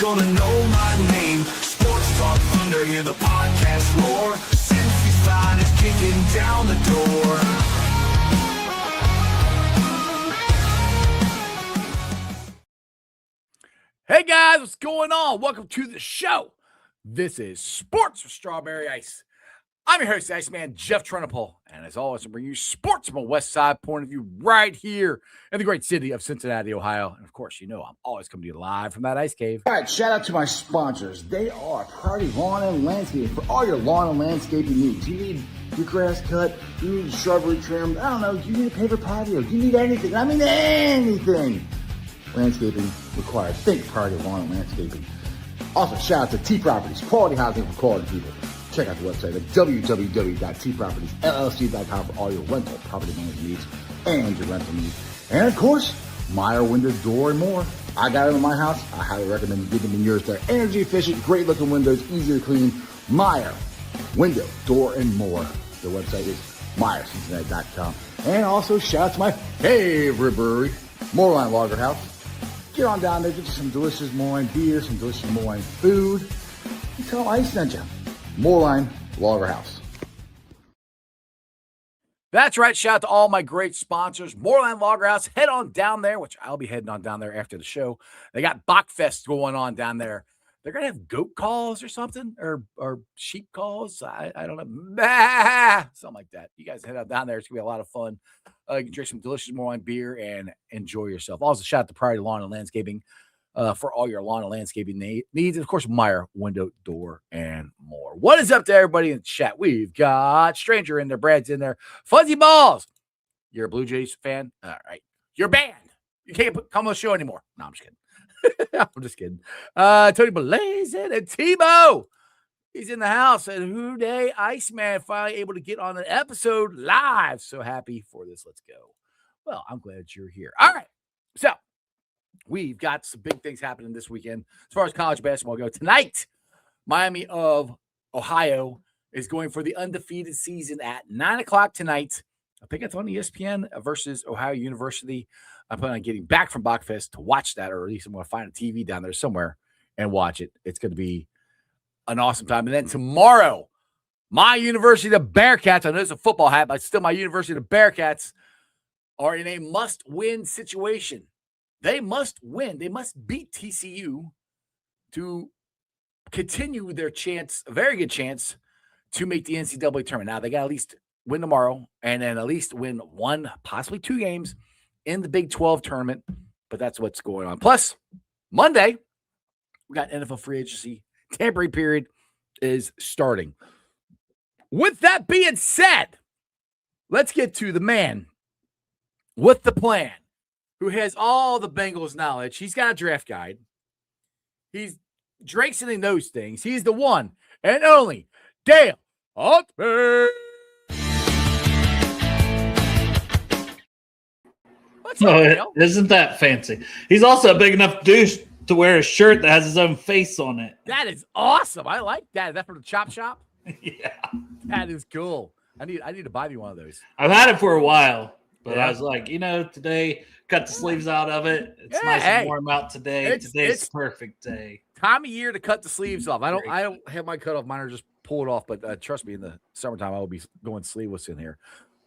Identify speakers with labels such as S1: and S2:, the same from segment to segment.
S1: gonna know my name. Sports Talk Thunder, hear the podcast roar. Cincy's line is kicking down the door.
S2: Hey guys, what's going on? Welcome to the show. This is Sports with Strawberry Ice. I'm your host, Iceman, Jeff Trenopole, and as always, I bring you sports from a West Side point of view right here in the great city of Cincinnati, Ohio. And of course, you know I'm always coming to you live from that ice cave.
S3: All right, shout out to my sponsors. They are Party Lawn and Landscaping for all your lawn and landscaping needs. You need your grass cut, you need shrubbery trimmed, I don't know, you need a paper patio, you need anything. I mean anything. Landscaping required. Think Party Lawn and Landscaping. Also, shout out to T Properties, quality housing for quality people. Check out the website at www.tpropertiesllc.com for all your rental property management needs and your rental needs. And of course, Meyer Window, Door, and more. I got them in my house. I highly recommend you get them in yours. They're energy efficient, great looking windows, easy to clean. Meyer Window, Door, and more. The website is MeyerCincinnati.com. And also, shout out to my favorite brewery, Moorline Lager House. Get on down there, get you some delicious Moorline beer, some delicious Moorline food. And tell them I sent you. Moorline Lager House.
S2: That's right. Shout out to all my great sponsors. Moorline Lager House. Head on down there, which I'll be heading on down there after the show. They got Bachfest going on down there. They're going to have goat calls or something, or sheep calls. I don't know. Bah! Something like that. You guys head out down there. It's going to be a lot of fun. You can drink some delicious Moorline beer and enjoy yourself. Also, shout out to Priority Lawn and Landscaping for all your lawn and landscaping needs. And, of course, Meyer Window, Door, and more. What is up to everybody in the chat? We've got Stranger in there. Brad's in there. Fuzzy Balls. You're a Blue Jays fan? All right. You're banned. You can't come on the show anymore. No, I'm just kidding. I'm just kidding. Tony Blazin and Tebow. He's in the house. And Houday Iceman finally able to get on an episode live. So happy for this. Let's go. Well, I'm glad you're here. All right. So we've got some big things happening this weekend as far as college basketball go. Tonight, Miami of Ohio is going for the undefeated season at 9 o'clock tonight. I think it's on ESPN versus Ohio University. I'm planning on getting back from Bachfest to watch that, or at least I'm going to find a TV down there somewhere and watch it. It's going to be an awesome time. And then tomorrow, my University, the Bearcats, I know it's a football hat, but still my University, the Bearcats, are in a must-win situation. They must win. They must beat TCU to continue their chance, a very good chance, to make the NCAA tournament. Now, they got to at least win tomorrow and then at least win one, possibly two games in the Big 12 tournament. But that's what's going on. Plus, Monday, we got NFL free agency. Tampering period is starting. With that being said, let's get to the man with the plan, who has all the Bengals knowledge. He's got a draft guide. He's drinks and he knows things. He's the one and only Dale Altman. What's up, Dale?
S4: Isn't that fancy? He's also a big enough douche to wear a shirt that has his own face on it.
S2: That is awesome. I like that. Is that from the Chop Shop?
S4: Yeah.
S2: That is cool. I need to buy me one of those.
S4: I've had it for a while, but
S2: Yeah.
S4: I was like, today, cut the sleeves out of it. It's
S2: Yeah,
S4: nice
S2: hey.
S4: and warm out today.
S2: It's
S4: Today's perfect day.
S2: Time of year to cut the sleeves off. I don't have my cut off. Mine are just pulled off, but trust me, in the summertime, I will be going sleeveless in here.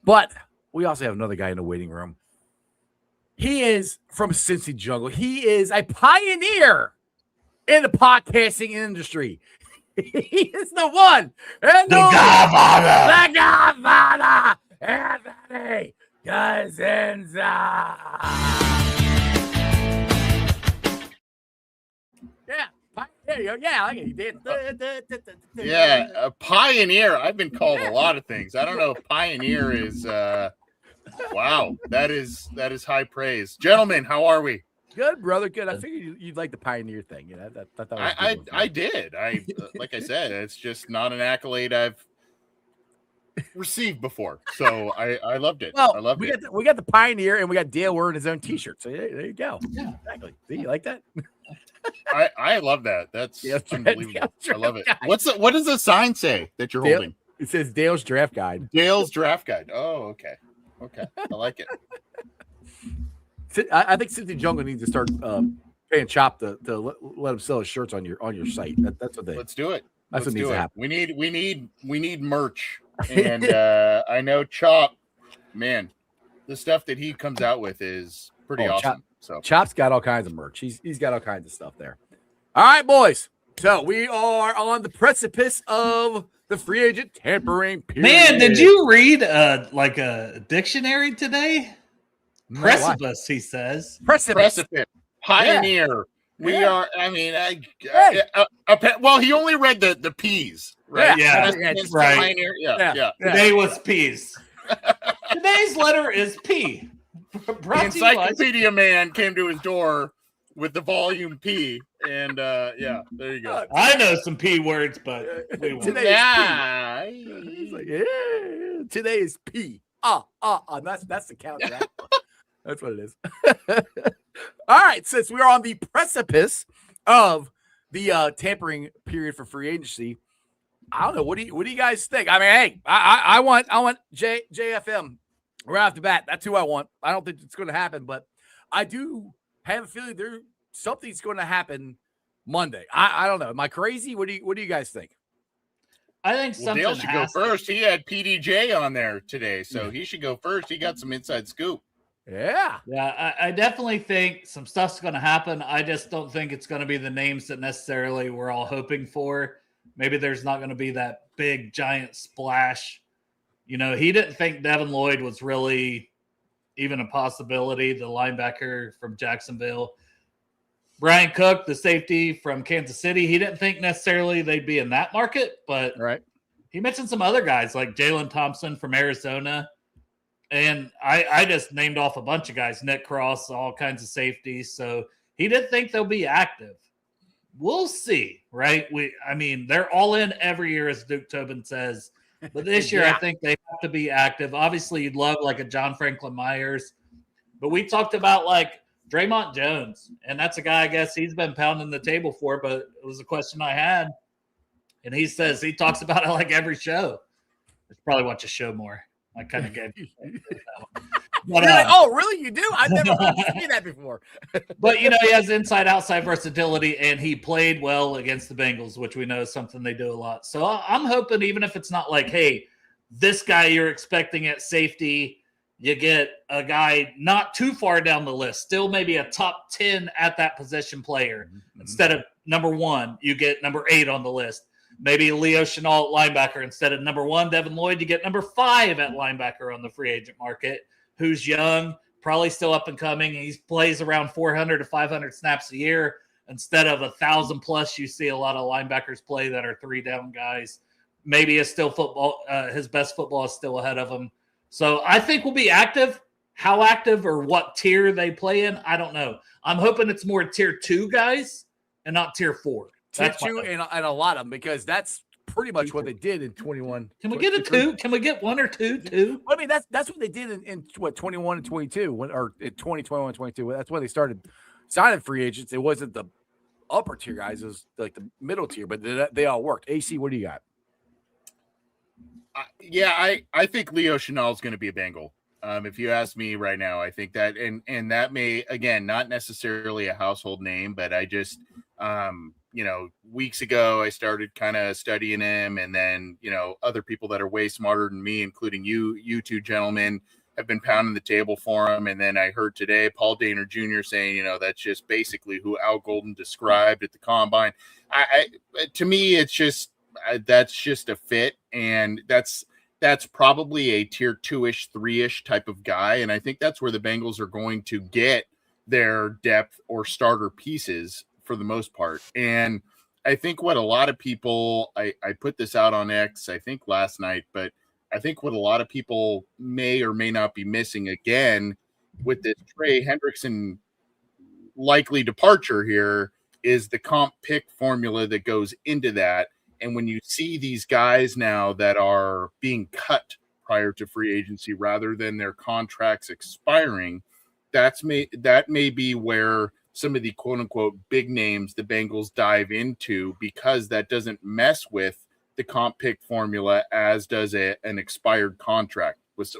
S2: But we also have another guy in the waiting room. He is from Cincy Jungle. He is a pioneer in the podcasting industry. He is the one and
S4: The Godfather.
S2: The Godfather, Anthony Cosenza. Yeah, pioneer. Yeah, I like it. He did.
S5: Yeah, a pioneer. I've been called a lot of things. I don't know if pioneer is wow, that is high praise. Gentlemen, how are we?
S2: Good, brother. Good. I figured you'd like the pioneer thing. That was
S5: I did. Like I said, it's just not an accolade I've received before. So I loved it.
S2: Well,
S5: I loved it.
S2: We got the pioneer, and we got Dale wearing his own T-shirt. So there you go. Yeah, exactly. See, you like that?
S5: I love that. That's unbelievable. I love it.
S2: Guide.
S5: What does the sign say that you're
S2: Dale,
S5: holding?
S2: It says Dale's Draft Guide.
S5: Dale's Draft Guide. Oh, okay. I like it.
S2: I think Cincy Jungle needs to start paying Chop to let him sell his shirts on your site. That's what they.
S5: Let's do it.
S2: That's what
S5: Let's
S2: needs
S5: do
S2: to
S5: it.
S2: happen.
S5: We need merch. And I know Chop, man, the stuff that he comes out with is pretty awesome. So
S2: Chop's got all kinds of merch. He's got all kinds of stuff there. All right, boys. So we are on the precipice of the free agent tampering period.
S4: Man, did you read like a dictionary today?
S2: No,
S4: Precipice, he says.
S2: Precipice.
S5: Pioneer.
S2: Yeah.
S5: We
S2: Yeah.
S5: are. I mean,
S2: Hey.
S5: well, he only read the P's, right?
S4: Yeah,
S5: It's
S4: right.
S5: Pioneer. Yeah.
S4: Today was P's. Today's letter is P.
S5: The
S4: Brought to you by-
S5: Encyclopedia Man came to his door with the volume P, and there you go.
S4: I know some P words, but we won't.
S2: Today
S5: Yeah.
S2: He's like, yeah. Today is P. That's the count. That's what it is. All right, since we are on the precipice of the tampering period for free agency, I don't know. What do you guys think? I mean, hey, I want JFM right off the bat. That's who I want. I don't think it's going to happen, but I do have a feeling something's going to happen Monday. I don't know. Am I crazy? What do you guys think?
S4: I think
S5: Well,
S4: something
S5: Dale should go
S4: has to-
S5: first. He had PDJ on there today, so he should go first. He got some inside scoop.
S2: Yeah.
S4: Yeah, I definitely think some stuff's going to happen. I just don't think it's going to be the names that necessarily we're all hoping for. Maybe there's not going to be that big, giant splash. You know, he didn't think Devin Lloyd was really even a possibility, the linebacker from Jacksonville. Brian Cook, the safety from Kansas City, he didn't think necessarily they'd be in that market, but
S2: Right.
S4: he mentioned some other guys like Jalen Thompson from Arizona. And I just named off a bunch of guys, Nick Cross, all kinds of safeties. So he didn't think they'll be active. We'll see, right? I mean, they're all in every year, as Duke Tobin says. But this year,
S2: Yeah.
S4: I think they have to be active. Obviously, you'd love like a John Franklin Myers. But we talked about like Draymond Jones. And that's a guy, I guess, he's been pounding the table for. But it was a question I had. And he says he talks about it like every show. I should probably watch a show more. I kind of gave you that one. But,
S2: You're like, oh, really? You do? I've never heard you say that before.
S4: but, you know, he has inside-outside versatility, and he played well against the Bengals, which we know is something they do a lot. So I'm hoping, even if it's not like, hey, this guy you're expecting at safety, you get a guy not too far down the list, still maybe a top 10 at that position player.
S2: Mm-hmm.
S4: Instead of number 1, you get number 8 on the list. Maybe Leo Chenal at linebacker. Instead of number 1, Devin Lloyd, you get number 5 at linebacker on the free agent market, who's young, probably still up and coming. He plays around 400 to 500 snaps a year instead of 1,000 plus you see a lot of linebackers play that are 3-down guys. Maybe it's still football. His best football is still ahead of him. So I think we'll be active. How active or what tier they play in, I don't know. I'm hoping it's more tier 2 guys and not tier 4.
S2: Tier 2 and a lot of them, because that's pretty much what they did in 21.
S4: Can we get a 2? Can we get 1 or 2 too?
S2: I mean, that's what they did in 21 and 22, or in 2021 and 22. That's when they started signing free agents. It wasn't the upper tier guys; it was like the middle tier. But they all worked. AC, what do you got?
S5: I think Leo Chenal is going to be a Bengal. If you ask me right now, I think that, and that may, again, not necessarily a household name, but I just, weeks ago, I started kind of studying him, and then, other people that are way smarter than me, including you two gentlemen, have been pounding the table for him. And then I heard today Paul Daner Jr. saying, that's just basically who Al Golden described at the combine. To me, it's just, that's just a fit. And that's probably a tier 2-ish, 3-ish type of guy. And I think that's where the Bengals are going to get their depth or starter pieces for the most part. And I think what a lot of people, I put this out on X, I think last night, but I think what a lot of people may or may not be missing again with this Trey Hendrickson likely departure here is the comp pick formula that goes into that. And when you see these guys now that are being cut prior to free agency rather than their contracts expiring, that may be where some of the quote unquote big names the Bengals dive into, because that doesn't mess with the comp pick formula as does an expired contract with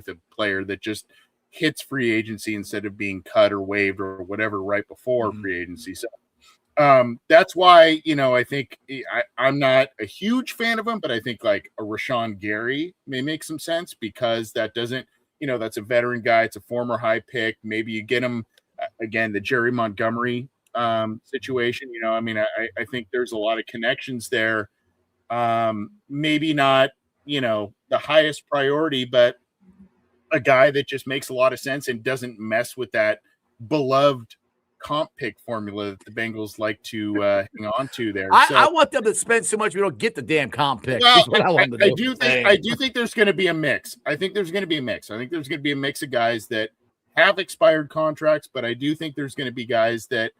S5: a player that just hits free agency instead of being cut or waived or whatever right before free agency. So that's why, I think I'm not a huge fan of him, but I think like a Rashawn Gary may make some sense because that doesn't, that's a veteran guy. It's a former high pick. Maybe you get him again, the Jerry Montgomery situation. I think there's a lot of connections there. Maybe not, the highest priority, but a guy that just makes a lot of sense and doesn't mess with that beloved comp pick formula that the Bengals like to hang on to there.
S2: I want them to spend so much we don't get the damn comp pick.
S5: Well, I do think there's going to be a mix. I think there's going to be a mix of guys that have expired contracts, but I do think there's going to be guys that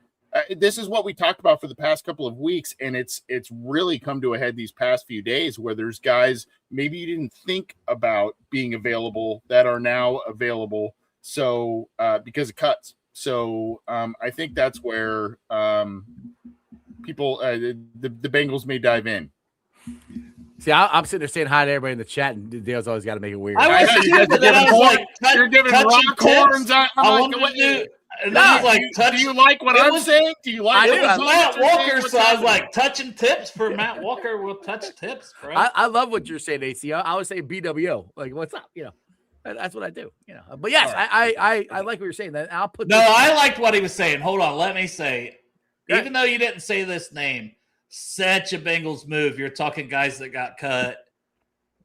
S5: this is what we talked about for the past couple of weeks, and it's really come to a head these past few days where there's guys maybe you didn't think about being available that are now available. So because of cuts. So I think that's where people, the Bengals may dive in.
S2: See, I'm sitting there saying hi to everybody in the chat, and Dale's always got to make it weird.
S5: You're giving rock horns. Do you like what I'm saying? Do you like
S4: it? Was Matt Walker, so I was like, touching tips for Matt Walker. We'll touch tips, bro.
S2: I love what you're saying, AC. I always say BWO. Like, what's up? That's what I do. But yes, right. I like what you're saying. That I'll put.
S4: I liked what he was saying. Hold on, let me say. Even though you didn't say this name, such a Bengals move. You're talking guys that got cut.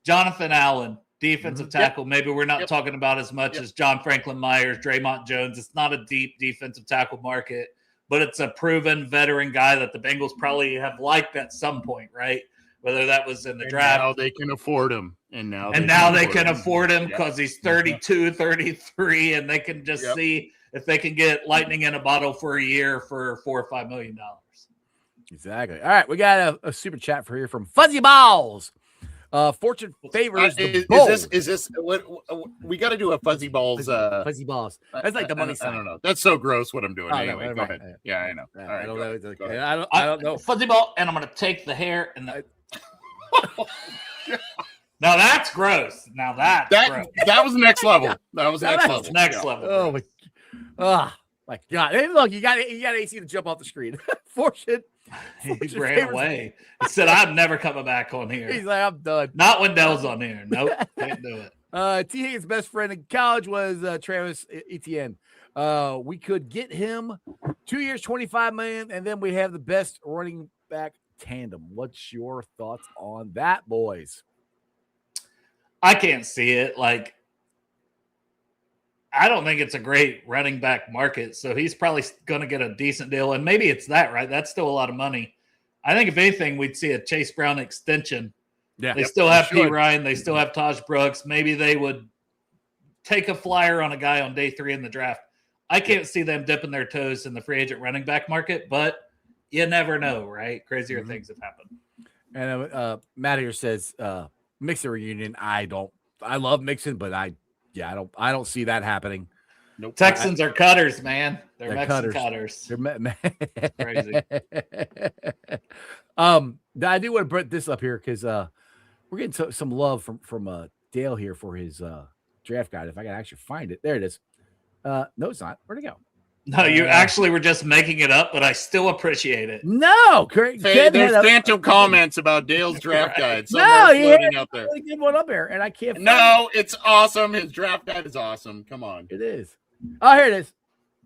S4: Jonathan Allen, defensive tackle. Yep. Maybe we're not talking about as much as John Franklin Myers, Draymond Jones. It's not a deep defensive tackle market, but it's a proven veteran guy that the Bengals probably have liked at some point, right? Whether that was in the draft.
S5: Now they can afford him. And now
S4: they can afford him because he's 32, 33, and they can just see if they can get lightning in a bottle for a year for $4 or $5 million.
S2: Exactly. All right, we got a super chat for here from Fuzzy Balls. Fortune favors the bold.
S5: Is this what we got to do? A Fuzzy Balls?
S2: Fuzzy Balls. That's like the money sign.
S5: I don't know. That's so gross. What I'm doing. Anyway, go ahead. Yeah, I know. All right,
S2: I don't know.
S4: Fuzzy Ball, and I'm going to take the hair and the. Now that's gross. That
S5: was next level. That was next level.
S4: Next level.
S2: Oh my God! Hey, look, you got AC to jump off the screen. Fortune.
S4: He ran away. He said, "I'm never coming back on here."
S2: He's like, "I'm done."
S4: Not when Dell's on here. Nope, can't do it.
S2: T. Higgins' best friend in college was Travis Etienne. We could get him 2 years, $25 million, and then we have the best running back tandem. What's your thoughts on that, boys?
S4: I can't see it. Like, I don't think it's a great running back market, so he's probably going to get a decent deal, and maybe it's that, right? That's still a lot of money. I think if anything, we'd see a Chase Brown extension. Yeah, they still have P. Ryan. They still have Taj Brooks. Maybe they would take a flyer on a guy on day 3 in the draft. I can't see them dipping their toes in the free agent running back market, but you never know, right? Crazier things have happened.
S2: And Matt here says, Mixon reunion. I love Mixon, but I don't see that happening.
S4: Nope. Texans are cutters, man. They're Mexican cutters.
S2: They're
S4: crazy.
S2: I do want to bring this up here because we're getting some love from Dale here for his draft guide. If I can actually find it, there it is. No, it's not. Where'd it go?
S4: No, you actually were just making it up, but I still appreciate it.
S2: No,
S5: there's phantom comments about Dale's draft guide.
S2: No, out there. Give one up here, and I can't.
S5: No, it's awesome. His draft guide is awesome. Come on,
S2: it is. Oh, here it is.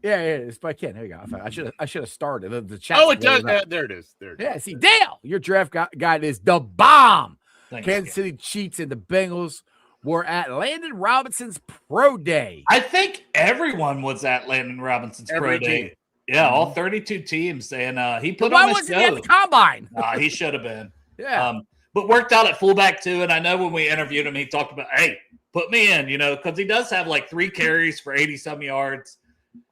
S2: Yeah, here it is. But I can't. Here you go. I should have started the chat.
S5: Oh, it does. There it is. There it is.
S2: Yeah, see, Dale, your draft guide is the bomb. Thanks, Kansas City Chiefs and the Bengals were at Landon Robinson's pro day.
S4: I think everyone was at Landon Robinson's pro day. Yeah, all 32 teams, and he put on a show. Why wasn't he at the
S2: combine?
S4: He should have been.
S2: Yeah,
S4: but worked out at fullback too. And I know when we interviewed him, he talked about, hey, put me in, because he does have like 3 carries for 80-some yards.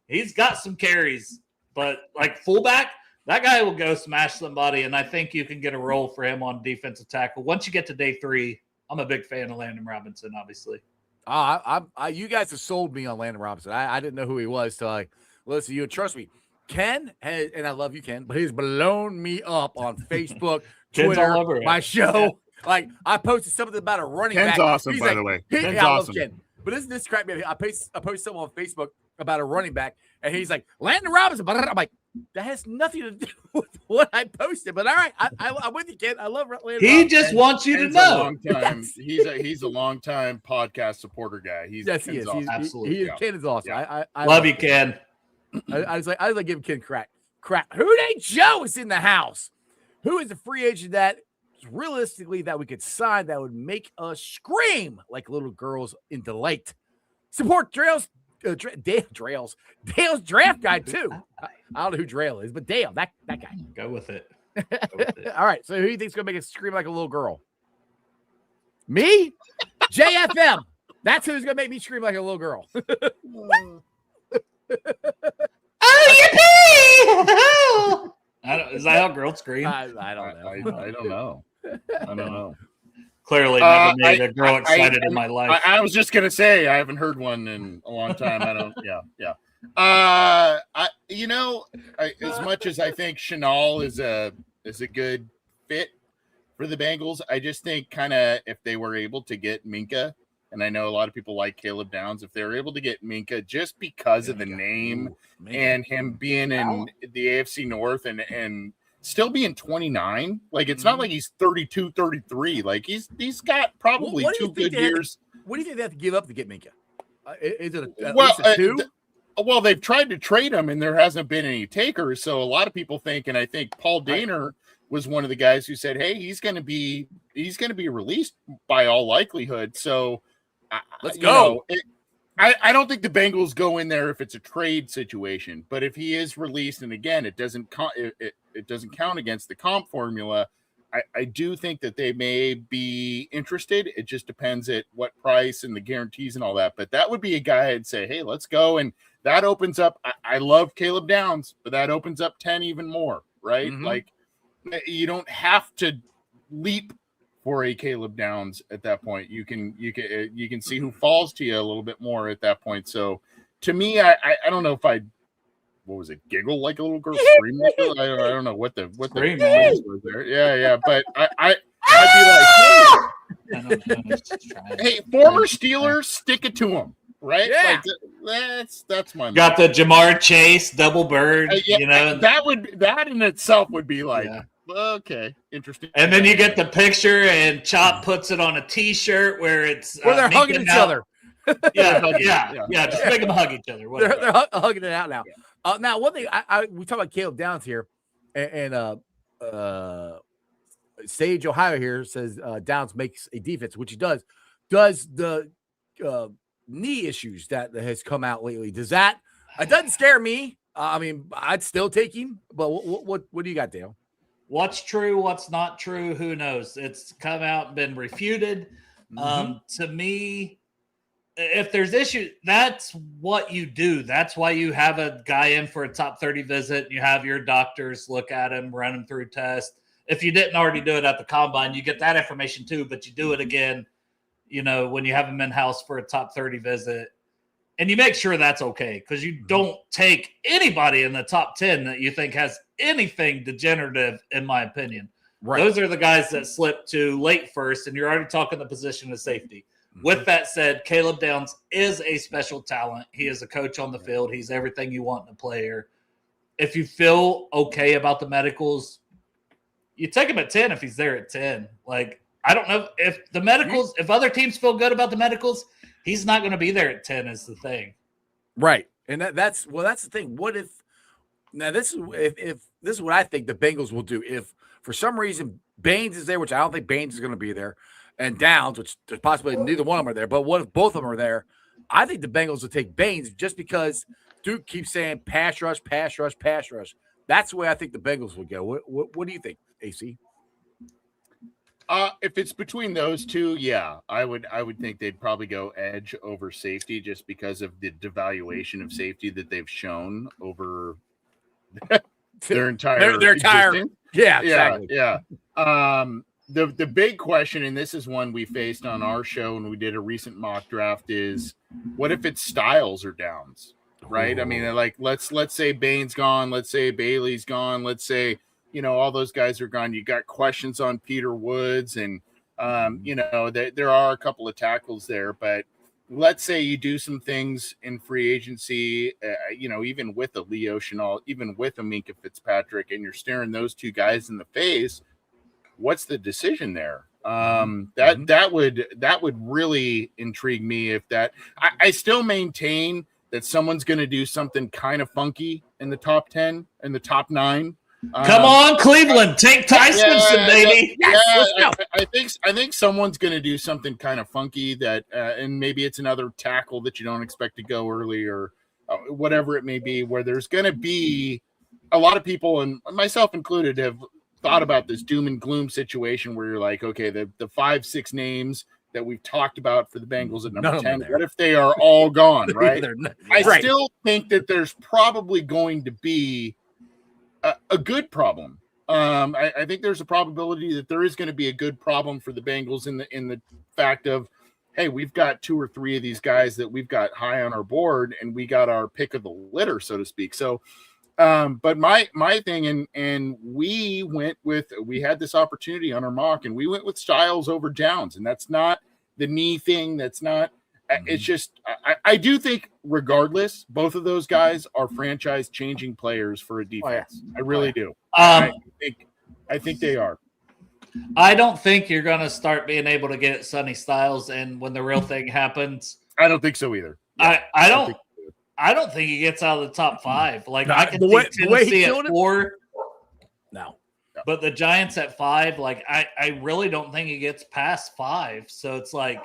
S4: He's got some carries, but like fullback, that guy will go smash somebody, and I think you can get a role for him on defensive tackle. Once you get to day 3, I'm a big fan of Landon Robinson, obviously.
S2: You guys have sold me on Landon Robinson. I didn't know who he was till I listened to you. And trust me, Ken has, and I love you, Ken, but he's blown me up on Facebook, Twitter, my show. Yeah. Like I posted something about a running
S5: Ken's
S2: back.
S5: Awesome, by the way.
S2: Ken's awesome. Ken. But this cracked me up. I posted something on Facebook about a running back, and he's like, Landon Robinson. I'm like, that has nothing to do with what I posted. But all right, I'm with you, kid. I love Landon
S4: He
S2: Robinson.
S4: just wants you to
S5: Ken's
S4: know.
S5: a long time. He's a long time podcast supporter guy.
S2: Yes, he is.
S5: Ken's awesome.
S4: Absolutely.
S2: He is. Ken is awesome.
S5: Yeah.
S2: I
S4: Love you, Ken.
S2: I was like giving Ken crack. Who named Joe is in the house? Who is a free agent that realistically that we could sign that would make us scream like little girls in delight? Support Dale's draft guide too. I don't know who Drail is, but Dale, that guy.
S4: Go with it.
S2: All right. So who do you think's gonna make us scream like a little girl? Me? JFM. That's who's gonna make me scream like a little girl.
S4: Oh, yippee! Is that how girls scream?
S2: I don't know.
S5: I don't know. I don't know.
S4: Clearly never made a girl excited in my life.
S5: I was just gonna say I haven't heard one in a long time. I don't. Yeah. As much as I think Chenal is a good fit for the Bengals, I just think kind of if they were able to get Minka, and I know a lot of people like Caleb Downs, if they were able to get Minka just because of the name and him being in the AFC North and still being 29, like it's not like he's 32, 33. Like he's got probably two good years.
S2: What do you think they have to give up to get Minka? Is it at
S5: Well,
S2: least a two?
S5: Well, they've tried to trade him, and there hasn't been any takers. So a lot of people think, and I think Paul Daner was one of the guys who said, "Hey, he's going to be released by all likelihood." So
S2: let's go.
S5: I don't think the Bengals go in there if it's a trade situation, but if he is released, and again, it doesn't count against the comp formula. I do think that they may be interested. It just depends at what price and the guarantees and all that. But that would be a guy I'd say, hey, let's go. And that opens up. I love Caleb Downs, but that opens up 10 even more, right?
S2: Mm-hmm.
S5: Like you don't have to leap for a Caleb Downs at that point. You can see who falls to you a little bit more at that point. So to me, I don't know if what was it? Giggle like a little girl, scream like I don't know what the
S4: Scream,
S5: phrase was there. Yeah. But I'd be like, hey, former Steelers, stick it to them, right?
S2: Yeah.
S5: Like that's my
S4: Got the Jamar Chase double bird.
S5: That in itself would be like okay, interesting.
S4: And then you get the picture, and Chop puts it on a T-shirt where it's
S2: where they're hugging each other.
S4: Yeah. Just make them hug each other.
S2: They're hugging it out now. Now, one thing we talk about Caleb Downs here, and Sage Ohio here says Downs makes a defense, which he does. Does the knee issues that has come out lately? Does that? It doesn't scare me. I mean, I'd still take him. But what do you got, Dale?
S4: What's true? What's not true? Who knows? It's come out and been refuted. To me, if there's issues, that's what you do. That's why you have a guy in for a top 30 visit. You have your doctors look at him, run him through tests. If you didn't already do it at the combine, you get that information too, but you do it again, when you have him in-house for a top 30 visit. And you make sure that's okay, because you don't take anybody in the top 10 that you think has anything degenerative, in my opinion.
S2: Right.
S4: Those are the guys that slip to late first, and you're already talking the position of safety. With that said, Caleb Downs is a special talent. He is a coach on the field. He's everything you want in a player. If you feel okay about the medicals, you take him at 10 if he's there at 10. Like, I don't know if the medicals, if other teams feel good about the medicals, he's not going to be there at 10 is the thing.
S2: Right. And that's the thing. What if this is what I think the Bengals will do. If for some reason Baines is there, which I don't think Baines is going to be there, and Downs, which there's possibly neither one of them are there, but what if both of them are there? I think the Bengals will take Baines just because Duke keeps saying pass rush, pass rush, pass rush. That's the way I think the Bengals will go. What do you think, AC?
S5: If it's between those two, yeah, I would think they'd probably go edge over safety just because of the devaluation of safety that they've shown over their entire existence.
S2: Yeah, exactly.
S5: Yeah. The big question, and this is one we faced on our show when we did a recent mock draft, is what if it's Styles or Downs, right? Ooh. I mean, like let's say Baines gone, let's say Bailey's gone, let's say all those guys are gone. You got questions on Peter Woods, and there are a couple of tackles there, but let's say you do some things in free agency, even with a Leo Chenal, even with a Minka Fitzpatrick, and you're staring those two guys in the face, what's the decision there? That would really intrigue me. If that, I still maintain that someone's going to do something kind of funky in the top 10, in the top 9.
S4: Come on, Cleveland, take Tyson, baby.
S2: Yes, let's go.
S5: I think someone's going to do something kind of funky that, and maybe it's another tackle that you don't expect to go early, or whatever it may be, where there's going to be a lot of people, and myself included, have thought about this doom and gloom situation where you're like, okay, the 5-6 names that we've talked about for the Bengals at number 10, what if they are all gone, right? I still think that there's probably going to be a good problem. I think there's a probability that there is going to be a good problem for the Bengals in the fact of, hey, we've got 2 or 3 of these guys that we've got high on our board, and we got our pick of the litter, so to speak. So, but my thing, and we had this opportunity on our mock, and we went with Styles over Downs, and that's not the knee thing. That's not. It's just I do think, regardless, both of those guys are franchise-changing players for a defense. I really do. I think they are.
S4: I don't think you're going to start being able to get Sonny Styles, and when the real thing happens,
S5: I don't think so either. Yeah,
S4: I don't think he gets out of the top 5. Like, I can
S2: the
S4: see
S2: way he
S4: Tennessee
S2: killed
S4: at
S2: it?
S4: 4.
S2: No.
S4: But the Giants at 5, like, I really don't think he gets past 5. So it's like,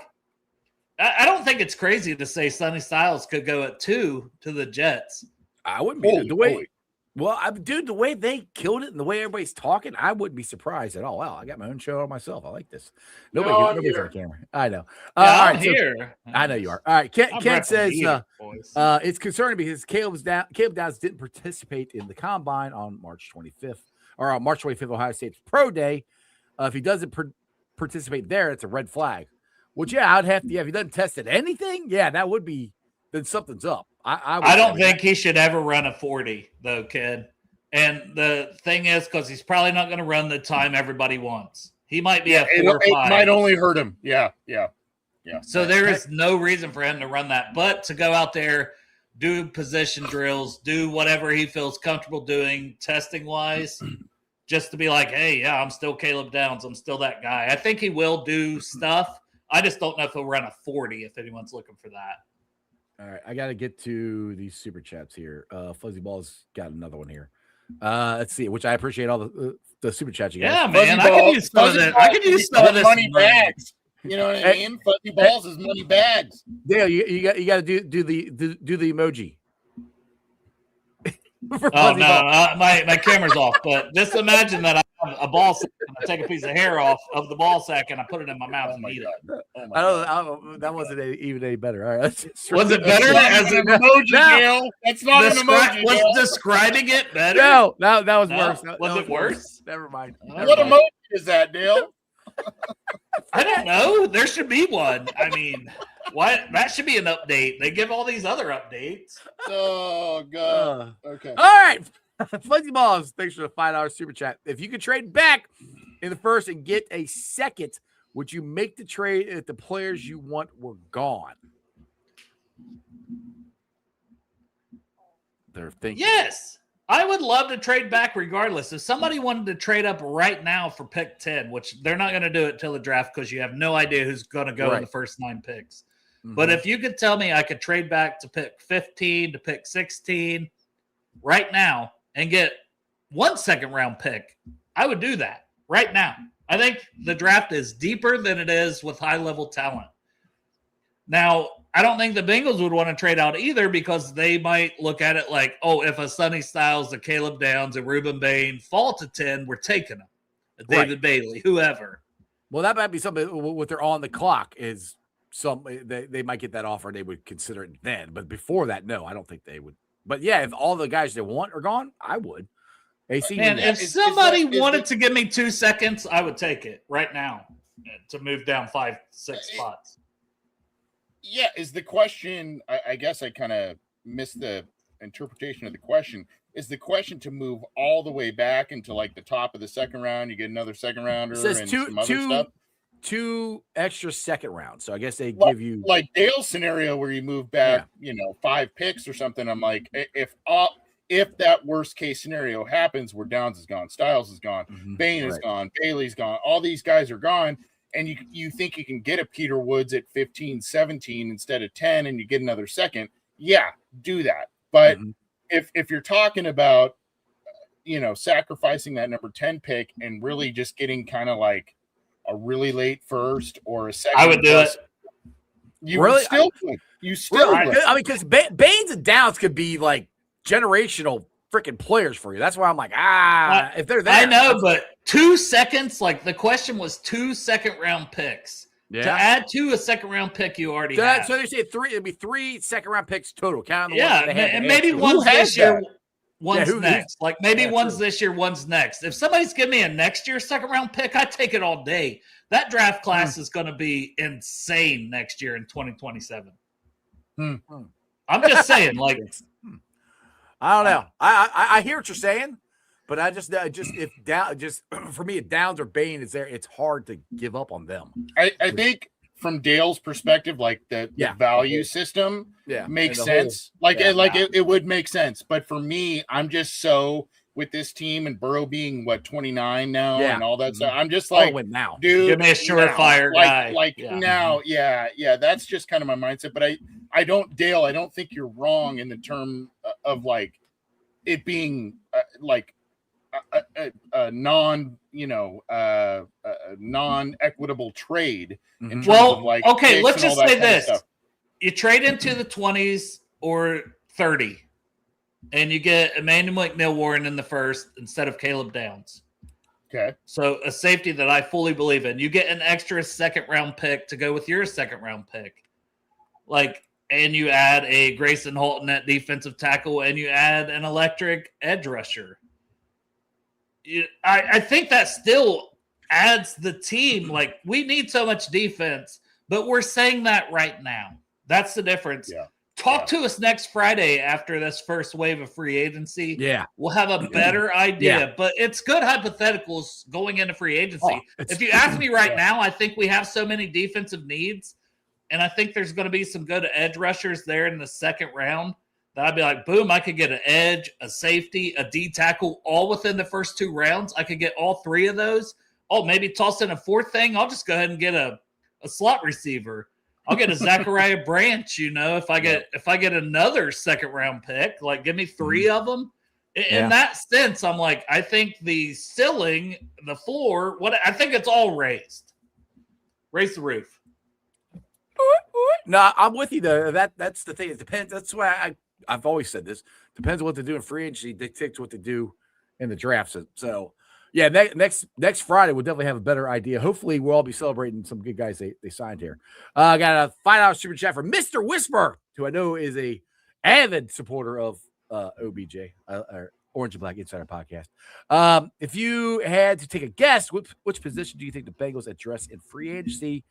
S4: I don't think it's crazy to say Sonny Styles could go at 2 to the Jets.
S2: I wouldn't be the way. Well, dude, the way they killed it and the way everybody's talking, I wouldn't be surprised at all. Wow, I got my own show on myself. I like this. Nobody's on camera. I know.
S4: I'm here.
S2: I know you are. All right. Ken says it's concerning because Caleb Downs didn't participate in the combine on March 25th, or on March 25th, Ohio State's pro day. If he doesn't participate there, it's a red flag. Which, yeah, I'd have to. Yeah, if he doesn't test at anything, yeah, that would be. Then something's up.
S4: I don't think he should ever run a 40, though, kid. And the thing is, because he's probably not going to run the time everybody wants. He might be a 4 or 5.
S5: It might only hurt him. Yeah.
S4: So there is no reason for him to run that. But to go out there, do position drills, do whatever he feels comfortable doing testing-wise, just to be like, hey, yeah, I'm still Caleb Downs. I'm still that guy. I think he will do stuff. I just don't know if he'll run a 40 if anyone's looking for that.
S2: All right, I got to get to these super chats here. Fuzzy Ball's got another one here. Let's see, which I appreciate all the super chats you guys.
S4: Yeah, man, I could use some of that. I could use some of this
S5: money bags. You know what I mean? Fuzzy Balls is money bags.
S2: Dale, you got to do the emoji.
S4: Oh no, my camera's off. But just imagine that I have a ball sack and I take a piece of hair off of the ball sack and I put it in my mouth and eat it.
S2: I don't. That wasn't even any better. All right,
S4: was it better as an
S5: emoji, Dale? That's not an emoji.
S4: Was describing it better?
S2: No, that was worse.
S4: Was it worse?
S2: Never mind.
S5: What emoji is that, Dale?
S4: I don't know. There should be one. I mean, what? That should be an update. They give all these other updates.
S5: Oh god. Okay.
S2: All right. Fuzzy Balls, thanks for the $5 super chat. If you could trade back in the first and get a second, would you make the trade if the players you want were gone? They're thinking.
S4: Yes. I would love to trade back regardless. If somebody wanted to trade up right now for pick 10, which they're not going to do it till the draft because you have no idea who's going to go in the first 9 picks. Mm-hmm. But if you could tell me I could trade back to pick 15 to pick 16 right now and get 1 second-round pick, I would do that right now. I think the draft is deeper than it is with high-level talent. Now, I don't think the Bengals would want to trade out either because they might look at it like, oh, if a Sonny Styles, a Caleb Downs, a Reuben Bain fall to 10, we're taking them. A David Bailey, whoever.
S2: Well, that might be something what they're on the clock is they might get that offer and they would consider it then. But before that, no, I don't think they would. But yeah, if all the guys they want are gone, I would. AC,
S4: and if somebody wanted to give me 2 seconds, I would take it right now to move down 5-6 spots.
S5: Yeah, is the question, I guess I kind of missed the interpretation of the question. Is the question to move all the way back into like the top of the second round? You get another second rounder and some other stuff?
S2: 2 extra second rounds. So I guess they
S5: Like-
S2: give you
S5: like Dale's scenario where you move back, 5 picks or something. I'm like, if that worst case scenario happens where Downs is gone, Styles is gone, Bain is gone, Bailey's gone, all these guys are gone, and you think you can get a Peter Woods at 15, 17 instead of 10, and you get another second, do that. But if you're talking about sacrificing that number 10 pick and really just getting kind of like a really late first or a second,
S4: I would do it.
S5: You
S2: Really?
S5: still would. You still
S2: really,
S5: would.
S2: I mean, because Baines and Downs could be like generational freaking players for you. That's why I'm like, if they're there.
S4: I know, but 2 seconds, like the question was 2 second-round picks.
S2: Yeah.
S4: To add to a second-round pick you already have.
S2: So they say it'd be 3 second-round picks total. Counting the
S4: Yeah,
S2: ones that they had
S4: and
S2: to
S4: maybe
S2: add to.
S4: one's this year, one's
S2: who's-
S4: next. Like maybe
S2: Yeah,
S4: one's
S2: true.
S4: this year, one's next. If somebody's giving me a next year second-round pick, I take it all day. That draft class is going to be insane next year in 2027. I'm just saying, like,
S2: I don't know. I hear what you're saying, but I just if down for me, if Downs or Bain is there, it's hard to give up on them.
S5: I think from Dale's perspective, like the value system makes sense. It would make sense. But for me, I'm just so with this team and Burrow being 29 now and all that stuff. I'm just like,
S2: now,
S5: dude,
S4: give me a surefire guy.
S5: Now, that's just kind of my mindset. But I don't think you're wrong in the term of like it being like a non-equitable trade in terms of like
S4: okay, let's
S5: picks and
S4: just
S5: all
S4: say
S5: that kind of
S4: this.
S5: stuff.
S4: You trade into the 20s or 30 and you get Emmanuel McNeil-Warren in the first instead of Caleb Downs.
S5: Okay.
S4: So a safety that I fully believe in. You get an extra second-round pick to go with your second-round pick. And you add a Grayson Holton at defensive tackle, and you add an electric edge rusher. I think that still adds the team. Like, we need so much defense, but we're saying that right now. That's the difference.
S5: Yeah.
S4: Talk to us next Friday after this first wave of free agency.
S2: Yeah.
S4: We'll have a better idea. But it's good hypotheticals going into free agency. If you ask me right now, I think we have so many defensive needs, and I think there's going to be some good edge rushers there in the second round that I'd be like, boom, I could get an edge, a safety, a D tackle, all within the first 2 rounds. I could get all 3 of those. Oh, maybe toss in a 4th thing. I'll just go ahead and get a slot receiver. I'll get a Zachariah Branch, if I get another second round pick, like give me 3 of them. In that sense, I'm like, I think the ceiling, the floor, I think it's all raised. Raise the roof.
S2: No, I'm with you though. That's the thing. It depends. That's why I've always said this. Depends on what they do in free agency dictates what they do in the draft. So yeah, next Friday we'll definitely have a better idea. Hopefully we'll all be celebrating some good guys they signed here. I got a $5 super chat from Mr. Whisper, who I know is a avid supporter of OBJ, or Orange and Black Insider Podcast. If you had to take a guess, which position do you think the Bengals address in free agency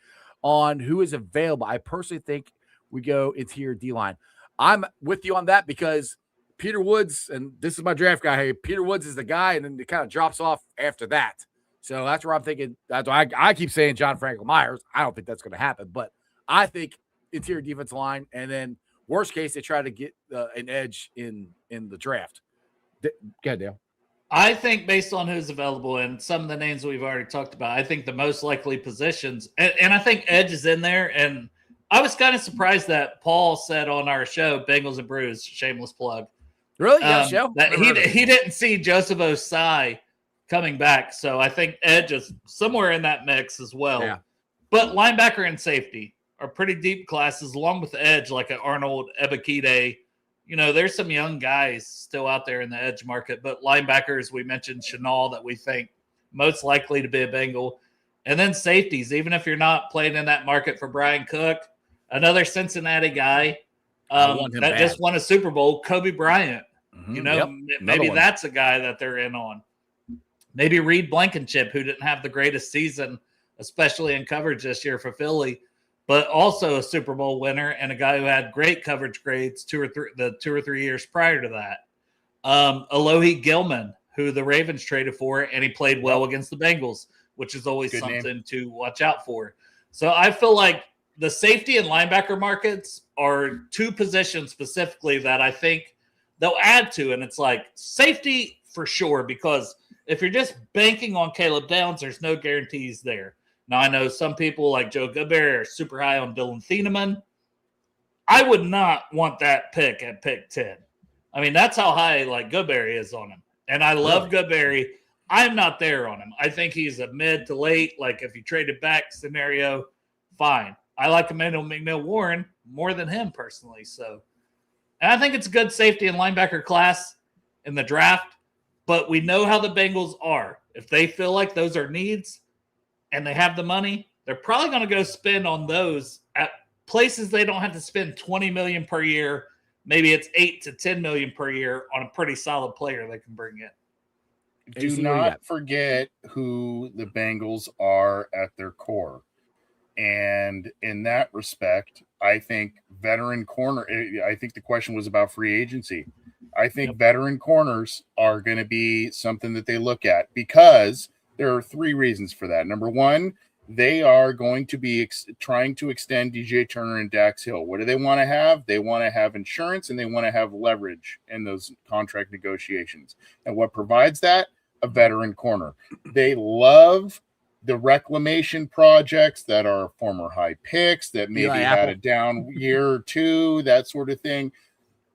S2: on who is available? I personally think we go interior D-line. I'm with you on that because Peter Woods, and this is my draft guy here, Peter Woods is the guy, and then it kind of drops off after that. So that's where I'm thinking. That's why I keep saying John Franklin Myers. I don't think that's going to happen, but I think interior defensive line, and then worst case, they try to get an edge in the draft. Go ahead, Dale.
S4: I think based on who's available and some of the names we've already talked about, I think the most likely positions, and I think edge is in there. And I was kind of surprised that Paul said on our show, Bengals and Brews, shameless plug.
S2: Really? Yeah, show?
S4: That he didn't see Joseph Osai coming back. So I think edge is somewhere in that mix as well.
S2: Yeah.
S4: But linebacker and safety are pretty deep classes, along with the edge, like an Arnold Ebiketie. There's some young guys still out there in the edge market, but linebackers, we mentioned Chenal, that we think most likely to be a Bengal. And then safeties, even if you're not playing in that market for Brian Cook, another Cincinnati guy that just won a Super Bowl, Kobe Bryant. Maybe that's a guy that they're in on. Maybe Reed Blankenship, who didn't have the greatest season, especially in coverage this year for Philly, but also a Super Bowl winner and a guy who had great coverage grades 2 or 3 years prior to that. Alohi Gilman, who the Ravens traded for, and he played well against the Bengals. which is always
S5: Good
S4: something
S5: name.
S4: to watch out for. So I feel like the safety and linebacker markets are two positions specifically that I think they'll add to. And it's like safety for sure, because if you're just banking on Caleb Downs, there's no guarantees there. Now, I know some people like Joe Goodberry are super high on Dylan Thieneman. I would not want that pick at pick 10. I mean, that's how high like Goodberry is on him. And I love Goodberry. I'm not there on him. I think he's a mid to late. Like if you traded back scenario, fine. I like Emmanuel McNeil-Warren more than him personally. So, and I think it's a good safety and linebacker class in the draft. But we know how the Bengals are. If they feel like those are needs and they have the money, they're probably going to go spend on those at places they don't have to spend $20 million per year. Maybe it's $8 to $10 million per year on a pretty solid player they can bring in.
S5: Do not forget who the Bengals are at their core. And in that respect, I think veteran corner, I think the question was about free agency. I think veteran corners are going to be something that they look at, because there are three reasons for that. Number one, they are going to be trying to extend DJ Turner and Dax Hill. What do they want to have? They want to have insurance and they want to have leverage in those contract negotiations. And what provides that? A veteran corner. They love the reclamation projects that are former high picks that maybe had a down year or two, that sort of thing.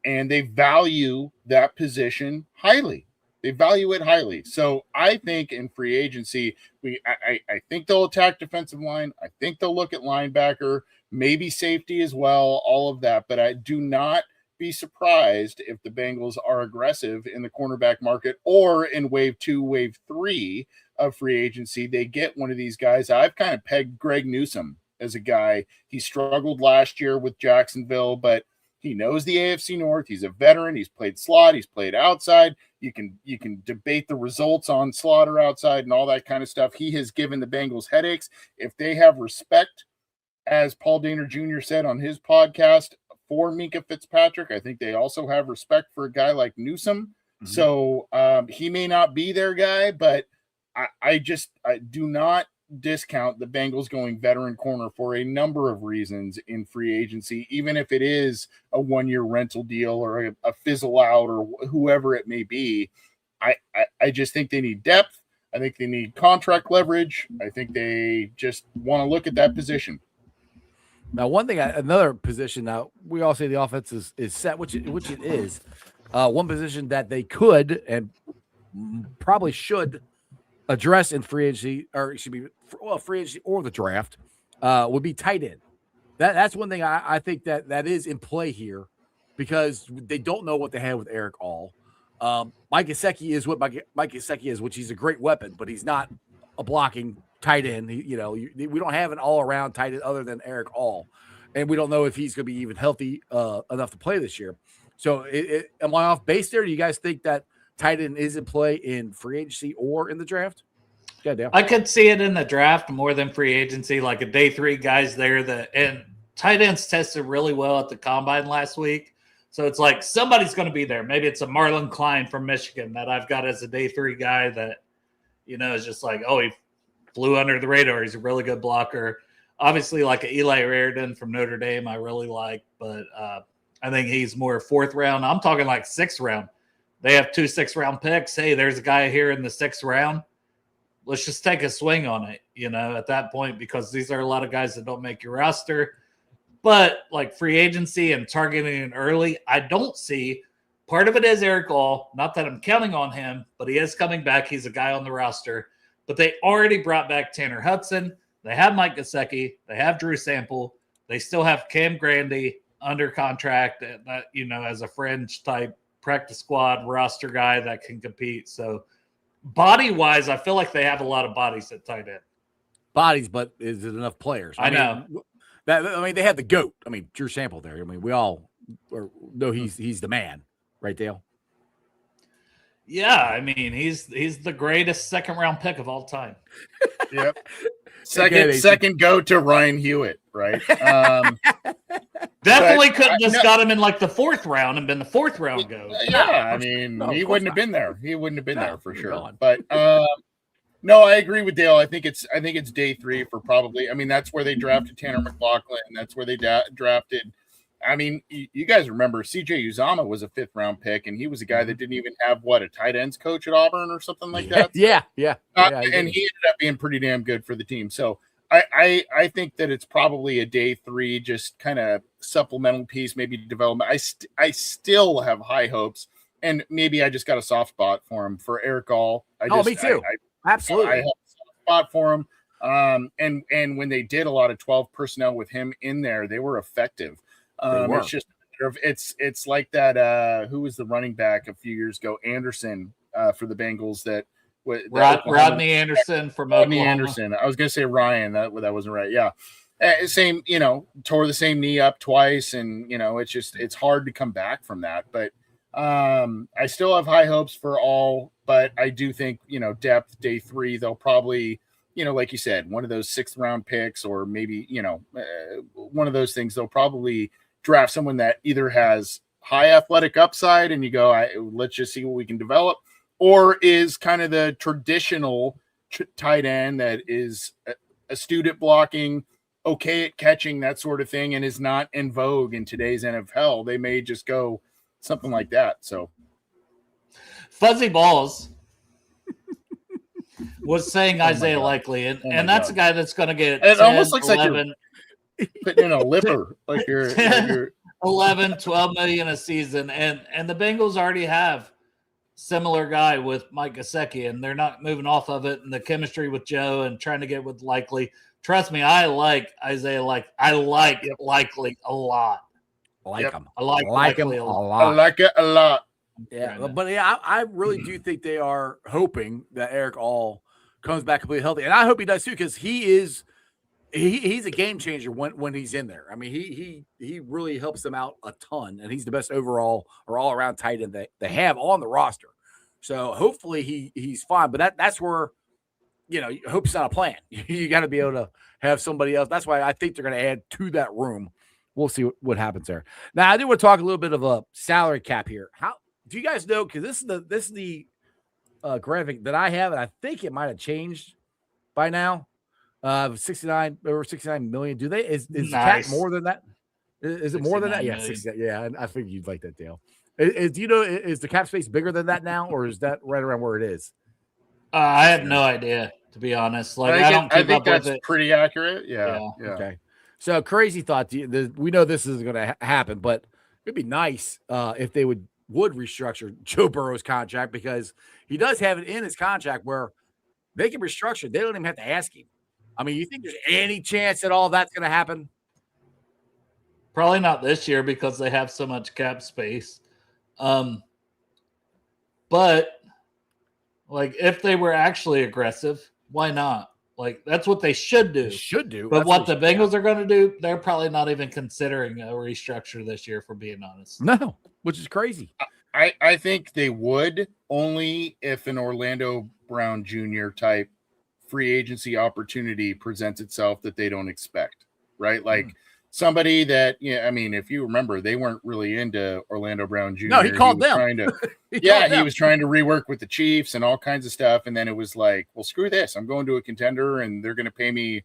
S5: And they value that position highly. They value it highly. So I think in free agency, I think they'll attack defensive line. I think they'll look at linebacker, maybe safety as well, all of that. But I do not be surprised if the Bengals are aggressive in the cornerback market, or in wave 2, wave 3 of free agency, they get one of these guys. I've kind of pegged Greg Newsome as a guy. He struggled last year with Jacksonville, but he knows the AFC North. He's a veteran. He's played slot. He's played outside. You can debate the results on slot or outside and all that kind of stuff. He has given the Bengals headaches. If they have respect, as Paul Dehner Jr. said on his podcast, for Minkah Fitzpatrick, I think they also have respect for a guy like Newsome. Mm-hmm. So he may not be their guy, but I do not discount the Bengals going veteran corner for a number of reasons in free agency, even if it is a 1-year rental deal or a fizzle out or whoever it may be. I just think they need depth. I think they need contract leverage. I think they just want to look at that position.
S2: Now, another position. Now, we all say the offense is set, which it is. One position that they could and probably should address in free agency, or it should be free agency or the draft, would be tight end. That's one thing I think that is in play here, because they don't know what they have with Eric All. Mike Gesicki is what Mike Gesicki is, which he's a great weapon, but he's not a blocking tight end. We don't have an all-around tight end other than Eric All, and we don't know if he's going to be even healthy enough to play this year. So am I off base there? Do you guys think that tight end is in play in free agency or in the draft? Yeah,
S4: I could see it in the draft more than free agency, like a day 3 guys there and tight ends tested really well at the combine last week. So it's like somebody's going to be there. Maybe it's a Marlon Klein from Michigan that I've got as a day 3 guy that, is just like, oh, he flew under the radar. He's a really good blocker. Obviously, like a Eli Raridan from Notre Dame, I really like, but I think he's more 4th round. I'm talking like 6th round. They have 2 6th-round picks. Hey, there's a guy here in the 6th round. Let's just take a swing on it, at that point, because these are a lot of guys that don't make your roster. But like free agency and targeting it early, I don't see. Part of it is Eric All. Not that I'm counting on him, but he is coming back. He's a guy on the roster. But they already brought back Tanner Hudson. They have Mike Gesicki. They have Drew Sample. They still have Cam Grandy under contract, as a fringe type practice squad roster guy that can compete. So body-wise, I feel like they have a lot of bodies at tight end.
S2: Bodies, but is it enough players?
S4: I know.
S2: They have the GOAT. Drew Sample there. We all know he's the man, right, Dale?
S4: Yeah, he's the greatest 2nd-round pick of all time.
S5: Yep. Second go to Ryan Hewitt, right?
S4: Definitely couldn't just got him in like the 4th round and been the 4th round go.
S5: Yeah, he wouldn't have been there. He wouldn't have been there for sure. But No, I agree with Dale. I think it's day 3 for probably. I mean, that's where they drafted Tanner McLaughlin. That's where they drafted. I mean, you guys remember C.J. Uzama was a 5th round pick, and he was a guy that didn't even have a tight ends coach at Auburn or something like that.
S2: Yeah.
S5: And he ended up being pretty damn good for the team. So I think that it's probably a day 3, just kind of supplemental piece, maybe development. I still have high hopes, and maybe I just got a soft spot for him, for Eric Gall.
S2: Me too. Absolutely.
S5: I have a soft spot for him. And when they did a lot of 12 personnel with him in there, they were effective. It's just it's like that. Who was the running back a few years ago? Anderson for the Bengals.
S4: Rodney Anderson from
S5: Rodney
S4: Oklahoma.
S5: Anderson. I was going to say Ryan. That wasn't right. Yeah, same. Tore the same knee up twice, and it's hard to come back from that. But I still have high hopes for all. But I do think depth day 3 they'll probably. Like you said, one of those 6th round picks, or maybe, one of those things, they'll probably draft someone that either has high athletic upside and you go, let's just see what we can develop, or is kind of the traditional tight end that is astute at blocking, okay at catching, that sort of thing, and is not in vogue in today's NFL. They may just go something like that. So
S4: Fuzzy Balls was saying Isaiah Likely, and that's a guy that's going to get
S5: it
S4: 10,
S5: almost looks
S4: 11,
S5: like you're putting in a lipper, like you're
S4: 11, 12 million a season, and the Bengals already have similar guy with Mike Gesicki, and they're not moving off of it, and the chemistry with Joe and trying to get with Likely. Trust me, I like Isaiah. I like Likely a lot.
S2: I like him.
S4: I like
S2: him
S4: Likely
S2: a
S4: a lot.
S2: lot.
S5: I like it a lot.
S2: Yeah, but I really do think they are hoping that Eric All comes back completely healthy, and I hope he does too, because he's a game changer when he's in there. I mean, he really helps them out a ton, and he's the best overall or all around tight end they have on the roster. So hopefully he's fine. But that's where hope's not a plan. You got to be able to have somebody else. That's why I think they're going to add to that room. We'll see what happens there. Now I do want to talk a little bit of a salary cap here. How do you guys know? Because this is the graphic that I have, and I think it might have changed by now. Over 69 million. Do they is
S4: Nice.
S2: the cap more than that? Is it more than that? Yeah,
S4: 69
S2: yeah. I figured you'd like that, Dale. Do you know, is the cap space bigger than that now, or is that right around where it is?
S4: I have no idea, to be honest. Like I don't keep
S5: think
S4: up
S5: that's
S4: with it.
S5: pretty accurate. Yeah.
S2: Okay. So crazy thought. We know this is going to happen, but it'd be nice if they would restructure Joe Burrow's contract, because he does have it in his contract where they can restructure. They don't even have to ask him. I mean, you think there's any chance that all that's going to happen?
S4: Probably not this year because they have so much cap space. But like if they were actually aggressive, why not? Like that's what they should do. But what the Bengals are going to do, they're probably not even considering a restructure this year, for being honest.
S2: No, which is crazy.
S5: I think they would, only if an Orlando Brown Jr. type free agency opportunity presents itself that they don't expect, right? Like somebody that, I mean, if you remember, they weren't really into Orlando Brown Jr.
S2: No, he called them.
S5: He was trying to rework with the Chiefs and all kinds of stuff. And then it was like, well, screw this. I'm going to a contender and they're going to pay me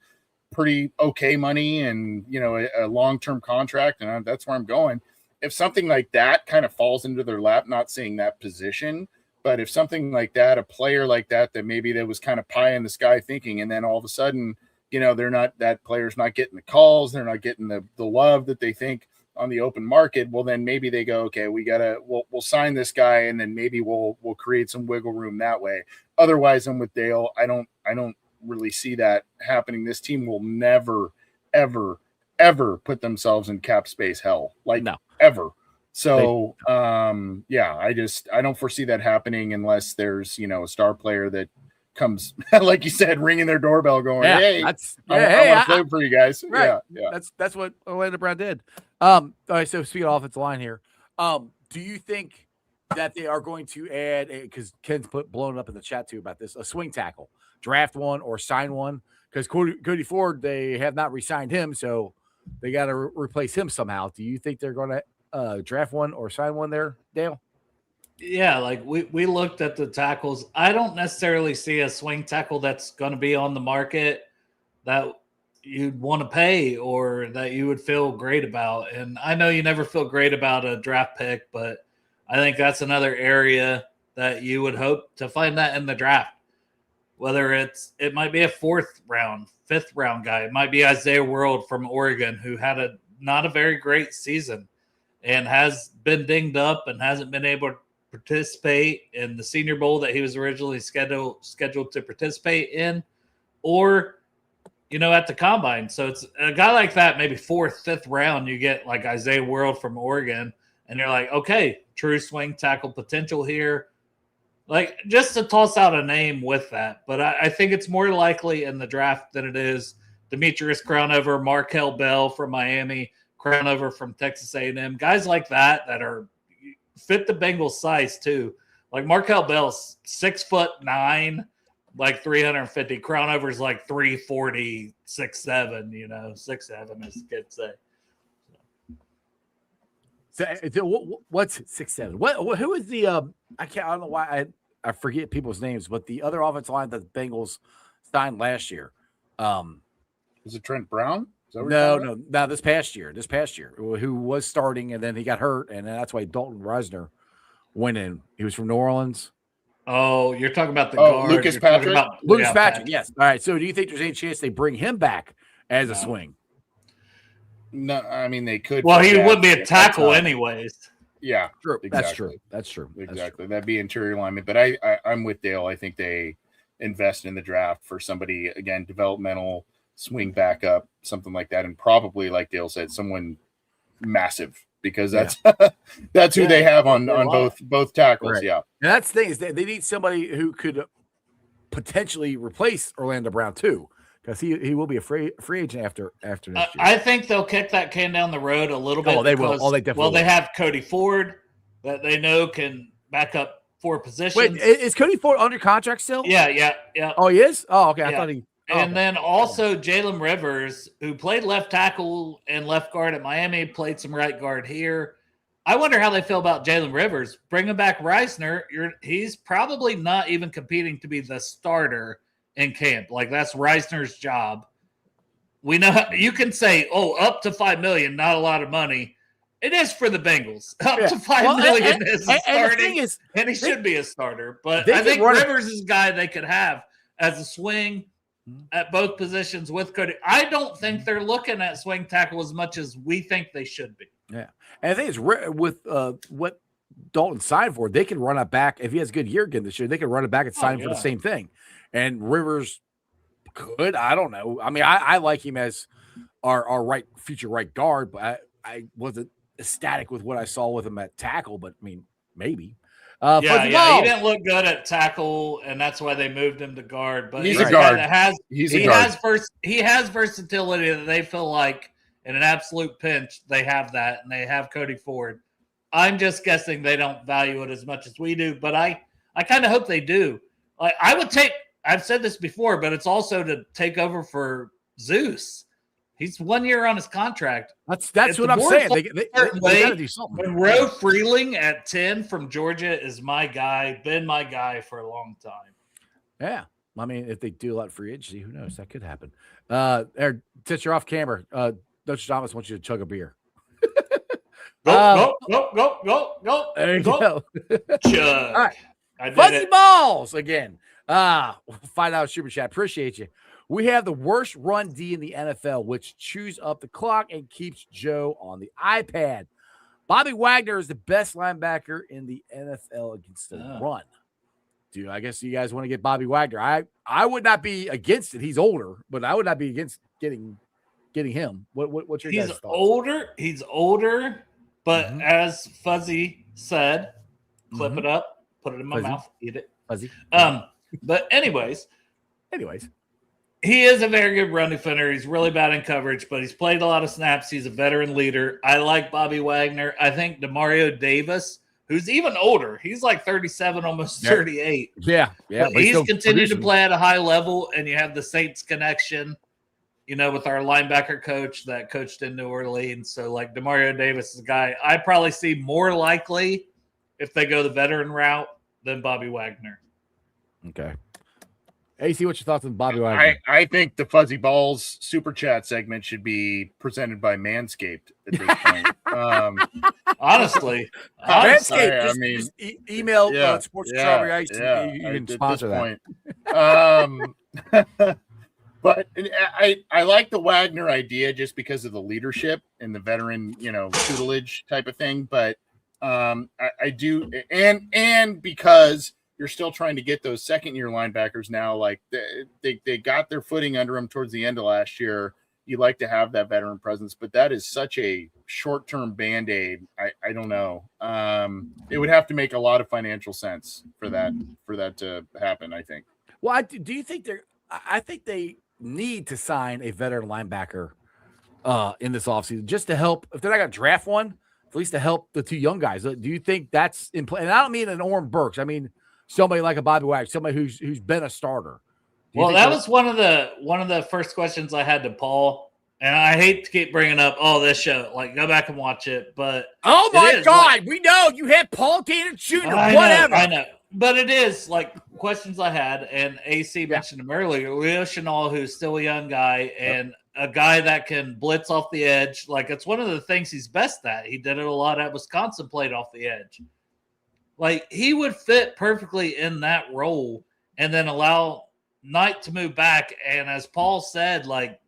S5: pretty okay money and, a long-term contract. And that's where I'm going. If something like that kind of falls into their lap, not saying that position, but if something like that, a player like that maybe that was kind of pie in the sky thinking, and then all of a sudden, that player's not getting the calls, they're not getting the love that they think on the open market. Well, then maybe they go, okay, we'll sign this guy, and then maybe we'll create some wiggle room that way. Otherwise, I'm with Dale. I don't really see that happening. This team will never, ever, ever put themselves in cap space hell. Like no. Ever. So, I don't foresee that happening unless there's, a star player that comes, like you said, ringing their doorbell going, hey, I want to play for you guys.
S2: Right. Yeah. That's what Orlando Brown did. All right. So speaking of offensive line here, do you think that they are going to add, because Ken's blown up in the chat too about this, a swing tackle, draft one or sign one? Because Cody Ford, they have not re-signed him, so they got to replace him somehow. Do you think they're going to draft one or sign one there, Dale?
S4: Yeah, like we looked at the tackles. I don't necessarily see a swing tackle that's going to be on the market that you'd want to pay or that you would feel great about. And I know you never feel great about a draft pick, but I think that's another area that you would hope to find that in the draft. Whether it might be a 4th round, 5th round guy. It might be Isaiah World from Oregon, who had a not a very great season and has been dinged up and hasn't been able to participate in the Senior Bowl that he was originally scheduled to participate in, or at the combine. So it's a guy like that, maybe 4th, 5th round, you get like Isaiah World from Oregon, and you're like, okay, true swing tackle potential here. Like, just to toss out a name with that. But I think it's more likely in the draft than it is Demetrius Crownover, Markel Bell from Miami, Crownover from Texas A&M, guys like that are fit the Bengals size too. Like Markel Bell's 6'9", like 350. Crownover's like 340, 6'7", 6'7", as the kids say.
S2: So, what's 6'7"? Who is the I don't know why I forget people's names, but the other offensive line that the Bengals signed last year.
S5: Is it Trent Brown? Is that what
S2: no, this past year, who was starting and then he got hurt, and that's why Dalton Reisner went in. He was from New Orleans.
S4: Oh, you're talking about the guard.
S5: Lucas Patrick.
S2: Lucas Patrick, yes. All right. So, do you think there's any chance they bring him back as a swing?
S5: No, I mean they could.
S4: Well, he would be a tackle anyways.
S5: Yeah,
S2: true.
S5: Exactly.
S2: That's true.
S5: Exactly. That'd be interior alignment. But I'm with Dale. I think they invest in the draft for somebody, again, developmental swing backup, something like that, and probably, like Dale said, someone massive, because that's that's who they have on both tackles.
S2: Right.
S5: Yeah,
S2: and that's the thing is they need somebody who could potentially replace Orlando Brown too, because he will be a free agent after next year.
S4: I think they'll kick that can down the road a little bit.
S2: Oh, they will. Oh, they definitely.
S4: Well,
S2: will.
S4: they have Cody Ford that they know can back up 4 positions.
S2: Wait, is Cody Ford under contract still?
S4: Yeah.
S2: Oh, he is. Oh, okay.
S4: Yeah.
S2: I thought he.
S4: And then also Jalen Rivers, who played left tackle and left guard at Miami, played some right guard here. I wonder how they feel about Jalen Rivers. Bringing back Reisner, he's probably not even competing to be the starter in camp. Like, that's Reisner's job. We know you can say, up to $5 million, not a lot of money. It is for the Bengals. Up to $5 million is starting, and he should be a starter. But I think Rivers is a guy they could have as a swing at both positions with Cody. I don't think they're looking at swing tackle as much as we think they should be.
S2: Yeah. And I think it's with what Dalton signed for, they can run it back. If he has a good year again this year, they can run it back and sign him for the same thing. And Rivers could, I don't know. I mean, I like him as our future right guard, but I wasn't ecstatic with what I saw with him at tackle, but I mean, maybe.
S4: He didn't look good at tackle, and that's why they moved him to guard. But
S5: he's a guard.
S4: He has versatility that they feel like in an absolute pinch they have that, and they have Cody Ford. I'm just guessing they don't value it as much as we do, but I kind of hope they do. Like, I would take. I've said this before, but it's also to take over for Zeus. He's 1 year on his contract.
S2: That's what I'm saying. They got to do something.
S4: Monroe Freeling at 10 from Georgia is my guy, been my guy for a long time.
S2: Yeah. I mean, if they do a lot of free agency, who knows? That could happen. Since you're off camera, Dutch Thomas wants you to chug a beer.
S4: Go.
S2: There you go.
S4: Chug.
S2: All right. Fuzzy balls again. $5 super chat. Appreciate you. We have the worst run D in the NFL, which chews up the clock and keeps Joe on the iPad. Bobby Wagner is the best linebacker in the NFL against the run. Dude, I guess you guys want to get Bobby Wagner. I would not be against it. He's older, but I would not be against getting him. What's your guys' thoughts?
S4: He's older, but as Fuzzy said, clip it up, put it in my mouth, eat it.
S2: Fuzzy.
S4: But anyways. He is a very good run defender. He's really bad in coverage, but he's played a lot of snaps. He's a veteran leader. I like Bobby Wagner. I think Demario Davis, who's even older, he's like 37, almost 38.
S2: Yeah.
S4: But he's continued to play at a high level, and you have the Saints connection, with our linebacker coach that coached in New Orleans. So, like, Demario Davis is a guy I probably see more likely if they go the veteran route, then Bobby Wagner.
S2: Okay. AC, what's your thoughts on Bobby Wagner?
S5: I think the Fuzzy Balls super chat segment should be presented by Manscaped at this point.
S4: Honestly,
S2: Manscaped,
S5: I mean,
S2: just email
S5: yeah,
S2: Sports
S5: yeah,
S2: Strawberry Ice.
S5: yeah,
S2: And you can sponsor that.
S5: But I like the Wagner idea just because of the leadership and the veteran, tutelage type of thing. But I do, and because you're still trying to get those second-year linebackers now, like they got their footing under them towards the end of last year. You like to have that veteran presence, but that is such a short-term Band-Aid. I don't know. It would have to make a lot of financial sense for that to happen, I think.
S2: Well, do you think I think they need to sign a veteran linebacker in this offseason just to help. If they're not going to draft one, at least to help the two young guys. Do you think that's in play? And I don't mean an Orrin Burks. I mean somebody like a Bobby Wagner, somebody who's been a starter.
S4: Well, that was one of the first questions I had to Paul, and I hate to keep bringing up this show. Like, go back and watch it. But
S2: oh my God, we know you had Paul Taylor Jr. Whatever.
S4: I know, but it is like questions I had, and AC mentioned him earlier. Leo Chenal, who's still a young guy, and a guy that can blitz off the edge. Like, it's one of the things he's best at. He did it a lot at Wisconsin, played off the edge. Like, he would fit perfectly in that role, and then allow Knight to move back. And as Paul said, like,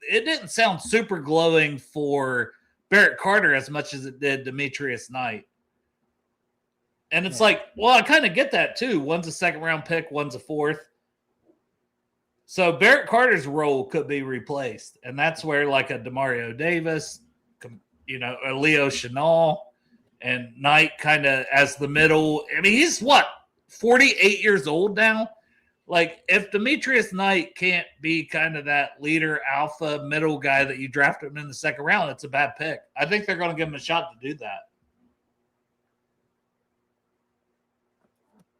S4: it didn't sound super glowing for Barrett Carter as much as it did Demetrius Knight. And it's like, well, I kind of get that too. One's a second round pick, one's a fourth. So Barrett Carter's role could be replaced. And that's where like a Demario Davis, a Leo Chenal, and Knight kind of as the middle. I mean, he's 48 years old now? Like, if Demetrius Knight can't be kind of that leader, alpha, middle guy that you drafted him in the second round, it's a bad pick. I think they're going to give him a shot to do that.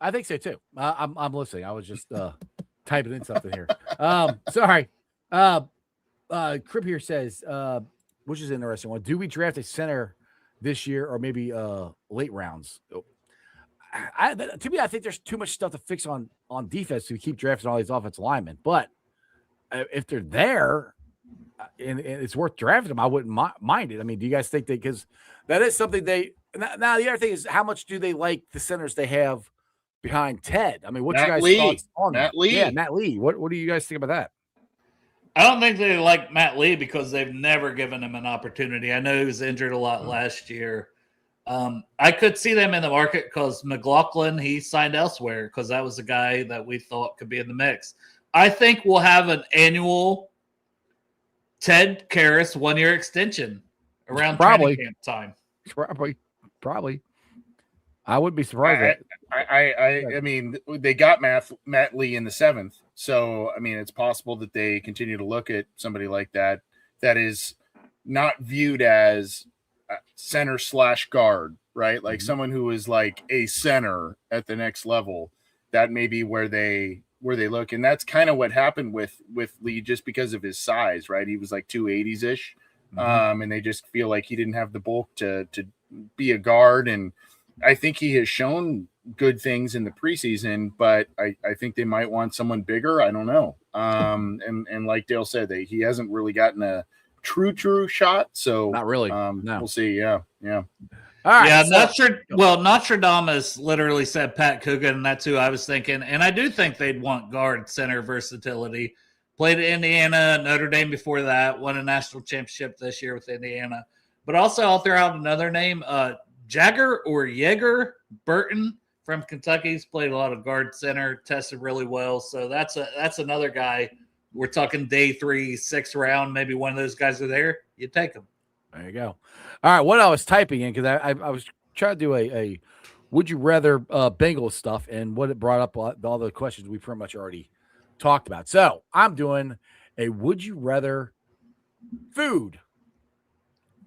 S2: I think so too. I'm listening. I was just typing in something here. Sorry. Crip here says, which is an interesting one. Do we draft a center this year or maybe late rounds? To me, I think there's too much stuff to fix on defense to keep drafting all these offensive linemen. But if they're there and it's worth drafting them, I wouldn't mind it. I mean, do you guys think because that is something now the other thing is how much do they like the centers they have behind Ted? I mean, what's your guys' thoughts on
S5: Matt
S2: that?
S5: Lee.
S2: Yeah, Matt Lee. What do you guys think about that?
S4: I don't think they like Matt Lee because they've never given him an opportunity. I know he was injured a lot last year. I could see them in the market because McLaughlin, he signed elsewhere because that was a guy that we thought could be in the mix. I think we'll have an annual Ted Karras 1-year extension around training camp time.
S2: Probably. I wouldn't be surprised.
S5: I mean, they got Matt Lee in the 7th. So, I mean, it's possible that they continue to look at somebody like that is not viewed as center / guard, right? Like someone who is like a center at the next level. That may be where they look. And that's kind of what happened with Lee just because of his size, right? He was like 280s ish. And they just feel like he didn't have the bulk to be a guard. And I think he has shown good things in the preseason, but I think they might want someone bigger. I don't know. And like Dale said, he hasn't really gotten a true shot. So
S2: not really. No.
S5: We'll see. Yeah.
S2: All right.
S4: Yeah, Nostradamus literally said Pat Coogan, and that's who I was thinking. And I do think they'd want guard center versatility. Played at Indiana, Notre Dame before that, won a national championship this year with Indiana. But also I'll throw out another name, Jaeger Burton from Kentucky. He's played a lot of guard center, tested really well. So that's another guy. We're talking day 3, 6th round. Maybe one of those guys are there. You take them.
S2: There you go. All right. What I was typing in, because I was trying to do a would you rather Bengals stuff, and what it brought up all the questions we pretty much already talked about. So I'm doing a would you rather food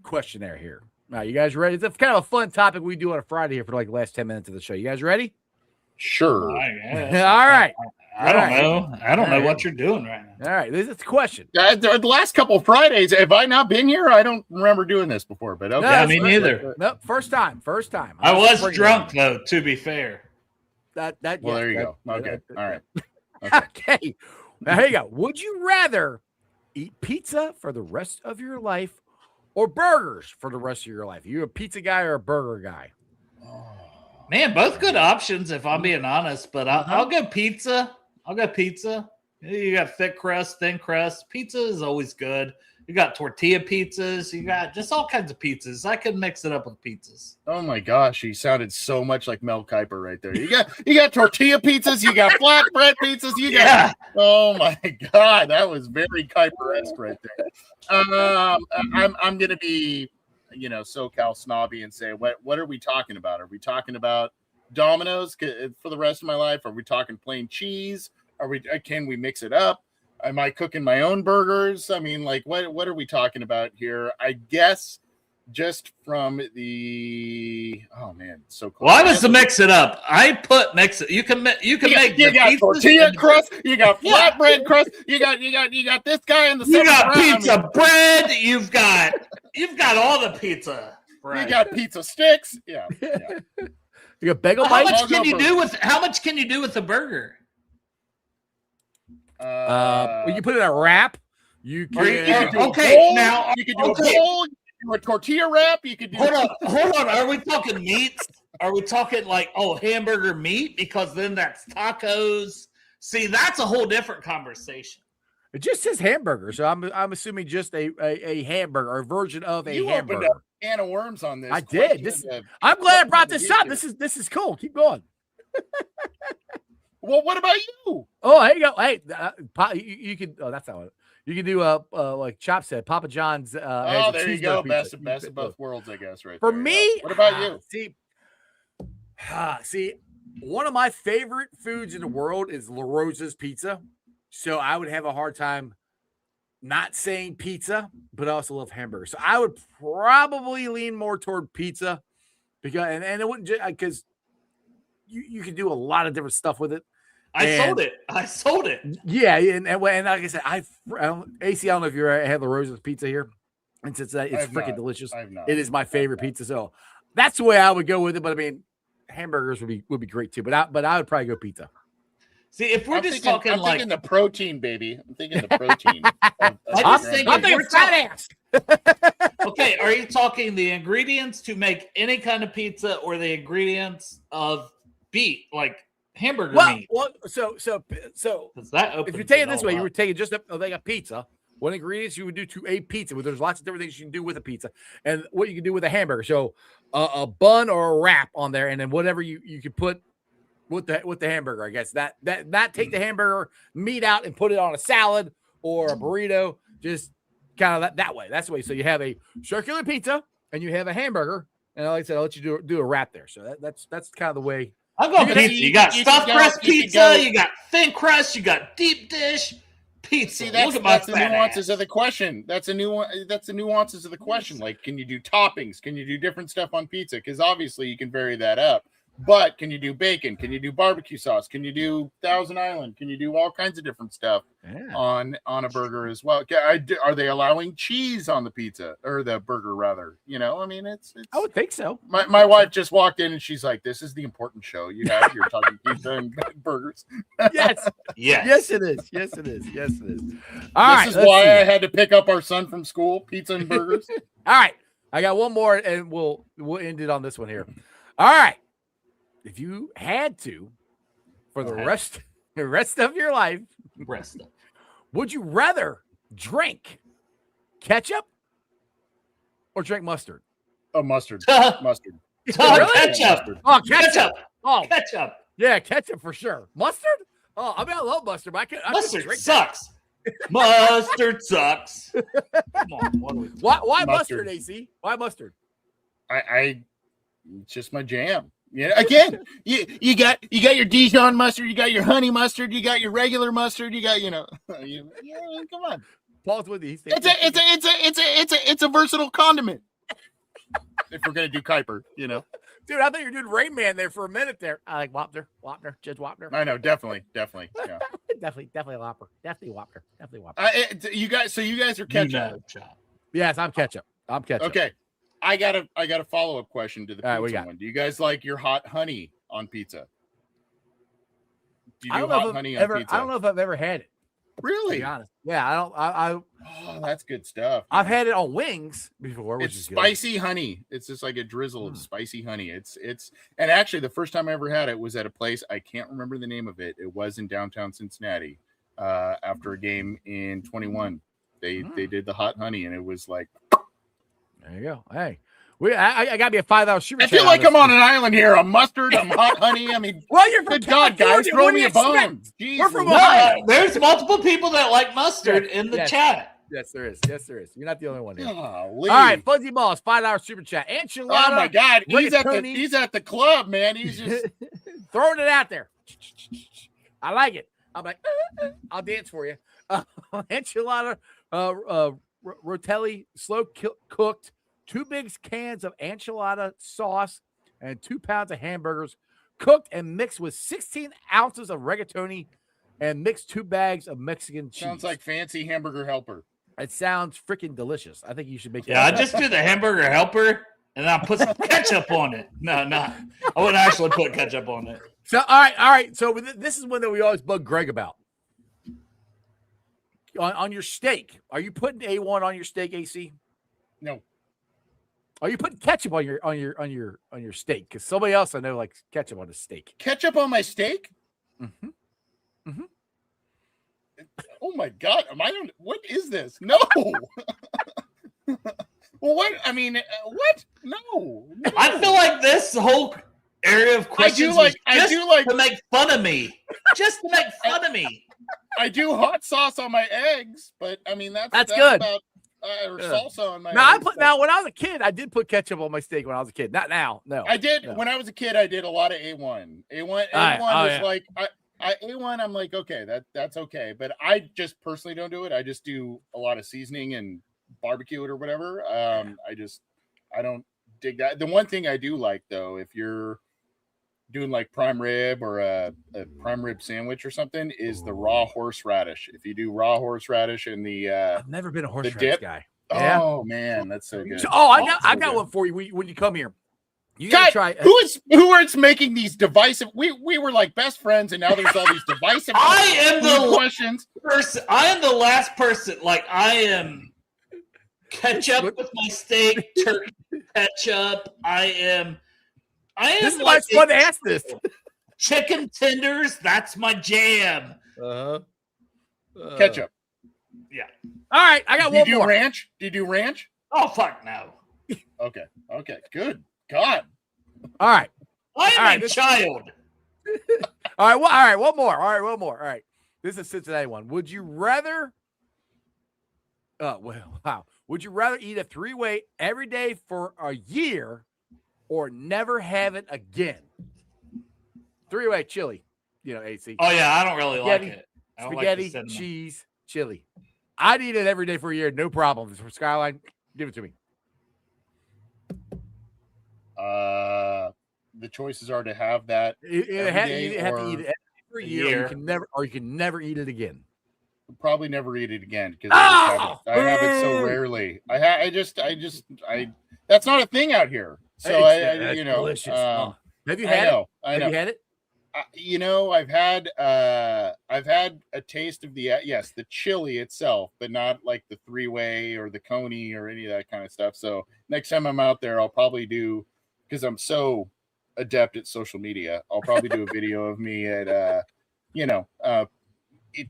S2: questionnaire here. Now, you guys ready? It's kind of a fun topic we do on a Friday here for like the last 10 minutes of the show. You guys ready?
S5: Sure.
S2: All right.
S4: I don't know. I don't know what you're doing right now.
S2: All right, this is the question.
S5: The last couple of Fridays, have I not been here? I don't remember doing this before, but okay.
S4: Yeah, me neither.
S2: Nope, first time.
S4: I was drunk though, to be fair.
S2: Well,
S5: there you go. Okay, all right.
S2: Okay. Now here you go. Would you rather eat pizza for the rest of your life or burgers for the rest of your life? Are you a pizza guy or a burger guy?
S4: Man, both good options if I'm being honest, but I'll go pizza. I'll go pizza. You got thick crust, thin crust. Pizza is always good. You got tortilla pizzas. You got just all kinds of pizzas. I could mix it up with pizzas.
S5: Oh my gosh, he sounded so much like Mel Kiper right there. You got tortilla pizzas, you got flatbread pizzas, you got Oh my god, that was very Kiper-esque right there. I'm gonna be SoCal snobby and say what are we talking about? Are we talking about Domino's for the rest of my life? Are we talking plain cheese? Can we mix it up? Am I cooking my own burgers? I mean, like, what are we talking about here? I guess just from the so cool.
S4: Well, I was to mix it up. I put mix it. You can make
S5: you got tortilla crust. You got flatbread crust. You got this guy in the
S4: you got pizza bread. You've got all the pizza. Right.
S5: You got pizza sticks. Yeah.
S2: You got bagel
S4: How
S2: bites.
S4: much can you do with the burger?
S2: Well, you put it in a wrap. You can
S5: you can do a bowl. You can do a tortilla wrap. You can do.
S4: Hold on. Are we talking meats? Are we talking like hamburger meat? Because then that's tacos. See, that's a whole different conversation.
S2: It just says hamburger, so I'm assuming just a hamburger or a version of a hamburger.
S5: Opened up a can of worms on this.
S2: I did. I'm glad I brought this up. This is cool. Keep going.
S5: Well, what about you?
S2: Oh, here you go. Hey, you can. Oh, that's not what you can do. Like Chop said, Papa John's.
S5: There you go. Best of both worlds, I guess. Right
S2: for
S5: there,
S2: me.
S5: What about you?
S2: See, one of my favorite foods in the world is La Rosa's pizza. So I would have a hard time not saying pizza, but I also love hamburgers. So I would probably lean more toward pizza because and it wouldn't just because you can do a lot of different stuff with it.
S4: I sold it.
S2: Yeah, and like I said, AC, I don't know if you ever had La Rosa's pizza here, and since it's freaking delicious, it is my favorite pizza. So that's the way I would go with it. But I mean, hamburgers would be great too. But I would probably go pizza.
S4: See, if we're talking
S5: I'm thinking the protein, baby. I'm thinking the protein.
S2: I'm thinking fat ass.
S4: Okay, are you talking the ingredients to make any kind of pizza or the ingredients of beef, like hamburger meat?
S2: Well, so
S4: if
S2: you take it this way, you would take it just like a pizza. What ingredients you would do to a pizza? Well, there's lots of different things you can do with a pizza, and what you can do with a hamburger. So a bun or a wrap on there, and then whatever you could put with the hamburger. I guess that take the hamburger meat out and put it on a salad or a burrito. Just kind of that way. That's the way. So you have a circular pizza and you have a hamburger, and like I said, I'll let you do a wrap there. So that's kind of the way.
S4: I'll go pizza. You got stuffed crust pizza. You got thin crust. You got deep dish pizza.
S5: See, that's the nuances of the question. That's the nuances of the question. Like, can you do toppings? Can you do different stuff on pizza? Because obviously you can vary that up. But can you do bacon? Can you do barbecue sauce? Can you do Thousand Island? Can you do all kinds of different stuff on a burger as well? Are they allowing cheese on the pizza or the burger rather? I mean, it's
S2: I would think so.
S5: My wife just walked in and she's like, "This is the important show you have. You're talking pizza and burgers."
S2: Yes, it is. Yes, it is.
S5: This is why I had to pick up our son from school. Pizza and burgers.
S2: All right, I got one more, and we'll end it on this one here. All right. If you had to, for the rest of your life, would you rather drink ketchup or drink mustard?
S5: Oh, mustard. Mustard.
S4: Really? Ketchup.
S2: Oh, ketchup.
S4: Ketchup.
S2: Yeah, ketchup for sure. Mustard? Oh, I mean, I love mustard, but
S4: mustard sucks. Mustard sucks. Come on.
S2: Why mustard, AC? Why mustard?
S5: It's just my jam. Yeah, again, you got your Dijon mustard, you got your honey mustard, you got your regular mustard, you got come on.
S2: Paul's with you.
S5: It's a versatile condiment. If we're gonna do Kuiper,
S2: Dude, I thought you were doing Rain Man there for a minute there. I like Wapner, Judge Wapner.
S5: I know, definitely. Yeah.
S2: definitely Whopper. Definitely Wapner.
S5: You guys are ketchup.
S2: Yes, I'm ketchup.
S5: Okay. I got a follow-up question to the
S2: All right,
S5: pizza one. Do you guys like your hot honey on pizza? Do you do hot honey on pizza?
S2: I don't know if I've ever had it.
S5: Really?
S2: To be honest. Yeah, I don't.
S5: Oh, that's good stuff.
S2: I've had it on wings before. Which
S5: It's
S2: is
S5: spicy honey. It's just like a drizzle of spicy honey. It's and actually the first time I ever had it was at a place, I can't remember the name of it. It was in downtown Cincinnati. After a game in 21, they did the hot honey, and it was like,
S2: there you go. Hey, I got to be a $5 super.
S5: I feel like I'm on an island here. I'm mustard. I'm hot honey. I mean,
S2: well, you're
S5: good God, guys, throw me a bone.
S2: We're from
S4: No,
S2: Ohio.
S4: there's multiple people that like mustard in the chat.
S2: Yes, there is. You're not the only one here. All
S5: All
S2: right, Fuzzy Balls, $5 super chat. Enchilada.
S5: Oh my God, he's
S2: rigatoni.
S5: at the club, man. He's just
S2: throwing it out there. I like it. I'm like, I'll dance for you. Enchilada, rotelli, slow cooked, 2 big cans of enchilada sauce, and 2 pounds of hamburgers, cooked and mixed with 16 ounces of rigatoni, and mixed 2 bags of Mexican cheese.
S5: sounds like fancy hamburger helper.
S2: It sounds freaking delicious. I think you should make that.
S4: Yeah, I just do the hamburger helper and I put some ketchup on it. No, I wouldn't actually put ketchup on it.
S2: So, all right. So this is one that we always bug Greg about. On your steak, are you putting A1 on your steak, AC?
S5: No.
S2: Are you putting ketchup on your steak? Because somebody else I know likes ketchup on his steak.
S5: Ketchup on my steak?
S2: Mm-hmm.
S5: Oh my God! What is this? No. Well, what? I mean, what? No.
S4: I feel like this whole area of questions
S5: I do like
S4: to make fun of me. Just to make fun of me.
S5: I do hot sauce on my eggs, but I mean that's
S2: good.
S5: About, or salsa on my.
S2: Now
S5: eggs,
S2: now when I was a kid, I did put ketchup on my steak when I was a kid. Not now, no.
S5: I did
S2: no.
S5: when I was a kid. I did a lot of A1. A1 is like A1. I'm like, okay, that's okay, but I just personally don't do it. I just do a lot of seasoning and barbecue it or whatever. I don't dig that. The one thing I do like though, if you're doing like prime rib or a prime rib sandwich or something, is the raw horseradish. If you do raw horseradish and the
S2: I've never been a horseradish guy.
S5: Oh man, that's so good.
S2: I got one for you when you come here. You gotta try.
S5: Who is making these divisive? We were like best friends, and now there's all these divisive.
S4: I am the
S5: questions.
S4: I am the last person. Like I am ketchup with my steak, turkey ketchup. I am.
S2: This is why it's fun to ask this.
S4: Chicken tenders. That's my jam.
S5: Ketchup.
S4: Yeah.
S2: All right, I got one more.
S5: Do you do ranch? Do you do ranch?
S4: Oh fuck no.
S5: Okay. Good. God.
S2: All right.
S4: I am a child.
S2: All right. One more. All right. This is a Cincinnati one. Would you rather? Would you rather eat a 3-way every day for a year, or never have it again? 3-way chili. AC.
S4: Oh yeah, I don't really like it.
S2: Spaghetti, cheese, chili. I'd eat it every day for a year, no problem. For Skyline, give it to me.
S5: The choices are to have that.
S2: You have to eat it every year. Or you can never eat it again.
S5: Probably never eat it again because I have it so rarely. That's not a thing out here. So
S2: delicious. Have you had it? Have you had it?
S5: I've had a taste of the chili itself, but not like the 3-way or the coney or any of that kind of stuff. So next time I'm out there, I'll probably do, because I'm so adept at social media, I'll probably do a video of me at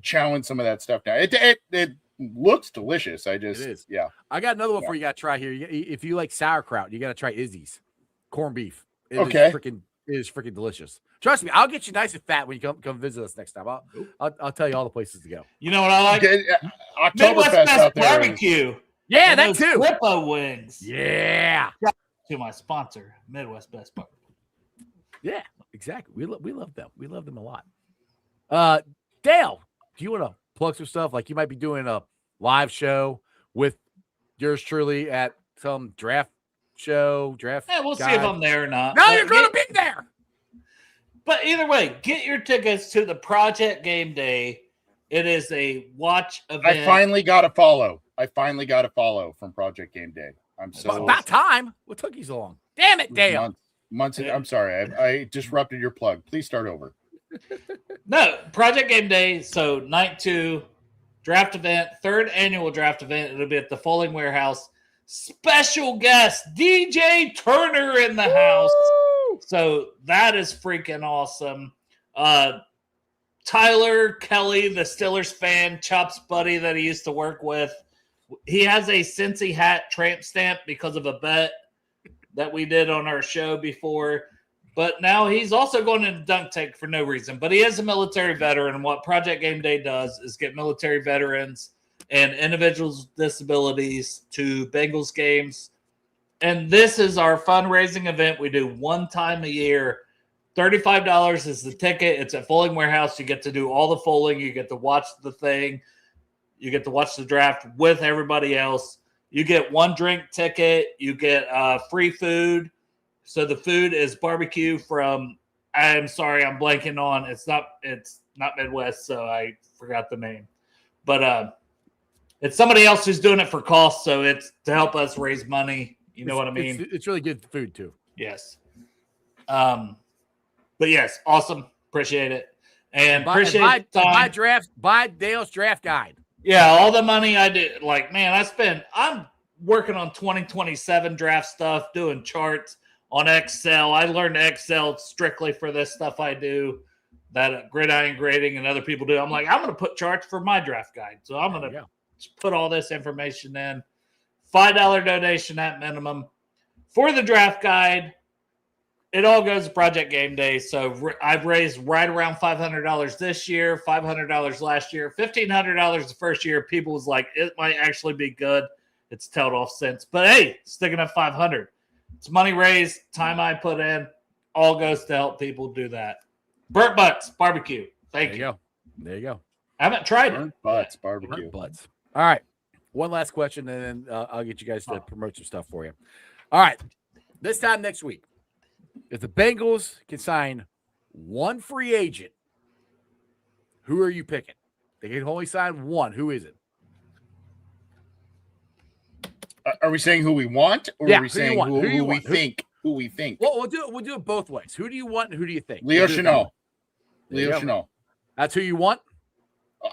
S5: chowing some of that stuff down. It looks delicious. I got
S2: another one for you. Got to try here. If you like sauerkraut, you got to try Izzy's corned beef. It is freaking delicious. Trust me, I'll get you nice and fat when you come visit us next time. I'll tell you all the places to go.
S4: You know what I like?
S5: Oktoberfest out there.
S4: Barbecue.
S2: Yeah, that too.
S4: Flippo wings.
S2: Yeah.
S4: To my sponsor, Midwest Best Barbecue.
S2: Yeah, exactly. We love them. We love them a lot. Dale, do you want to plug some stuff? Like you might be doing a live show with yours truly at some draft show, draft.
S4: Yeah, we'll see
S2: guide.
S4: if I'm there or not.
S2: No,
S4: But
S2: you're going to be there.
S4: But either way, get your tickets to the Project Game Day. It is a watch event.
S5: I finally got a follow from Project Game Day. I'm so
S2: About time. What took you so long? Damn it, Dale.
S5: months. I'm sorry. I disrupted your plug. Please start over.
S4: No, Project Game Day. So night 2, draft event, 3rd annual draft event. It'll be at the Folding Warehouse. Special guest DJ Turner in the house. So that is freaking awesome. Tyler Kelly, the Steelers fan, Chop's buddy that he used to work with. He has a Cincy hat tramp stamp because of a bet that we did on our show before. But now he's also going into dunk tank for no reason. But he is a military veteran. And what Project Game Day does is get military veterans and individuals with disabilities to Bengals games. And this is our fundraising event we do one time a year. $35 is the ticket. It's at Folding Warehouse. You get to do all the folding. You get to watch the thing. You get to watch the draft with everybody else. You get 1 drink ticket. You get free food. So the food is barbecue from, I'm sorry, I'm blanking on. It's not Midwest, so I forgot the name. But it's somebody else who's doing it for cost, so it's to help us raise money. You know what I mean?
S2: It's really good food, too.
S4: Yes. But yes, awesome. Appreciate it. And appreciate
S2: buy Dale's draft guide.
S4: Yeah, all the money I did. Like, man, I'm working on 2027 draft stuff, doing charts on Excel. I learned Excel strictly for this stuff I do, that gridiron grading and other people do. I'm like, I'm going to put charts for my draft guide. So I'm going to put all this information in. $5 donation at minimum. For the draft guide, it all goes to Project Game Day. So I've raised right around $500 this year, $500 last year, $1,500 the first year. People was like, it might actually be good. It's tailed off since. But hey, sticking at $500. It's money raised, time I put in, all goes to help people do that. Burnt Butts Barbecue. Thank you.
S2: There you go.
S4: I haven't tried it.
S5: Burnt Butts Barbecue.
S2: Burnt Butts. All right. One last question, and then I'll get you guys to promote some stuff for you. All right. This time next week, if the Bengals can sign 1 free agent, who are you picking? They can only sign 1. Who is it?
S5: Are we saying who we want, or are we saying who we think? Who we think?
S2: Well, we'll do it both ways. Who do you want, and who do you think?
S5: Leo Chenal. Leo Chenal.
S2: That's who you want?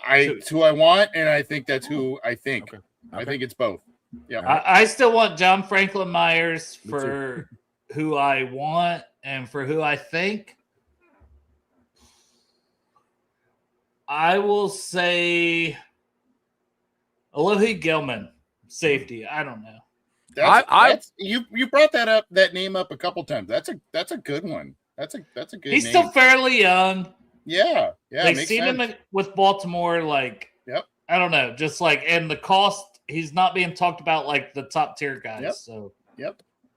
S5: It's who I want, and I think that's who I think. Okay. I think it's both. Yeah.
S4: I still want John Franklin Myers for who I want and for who I think. I will say Alohi Gilman, safety. I don't know.
S5: You brought that name up a couple times. That's a good one. That's a good.
S4: He's
S5: name.
S4: Still fairly young.
S5: Yeah.
S4: They've seen him with Baltimore. Like, I don't know, just like, and the cost. He's not being talked about like the top tier guys.
S5: Yep. So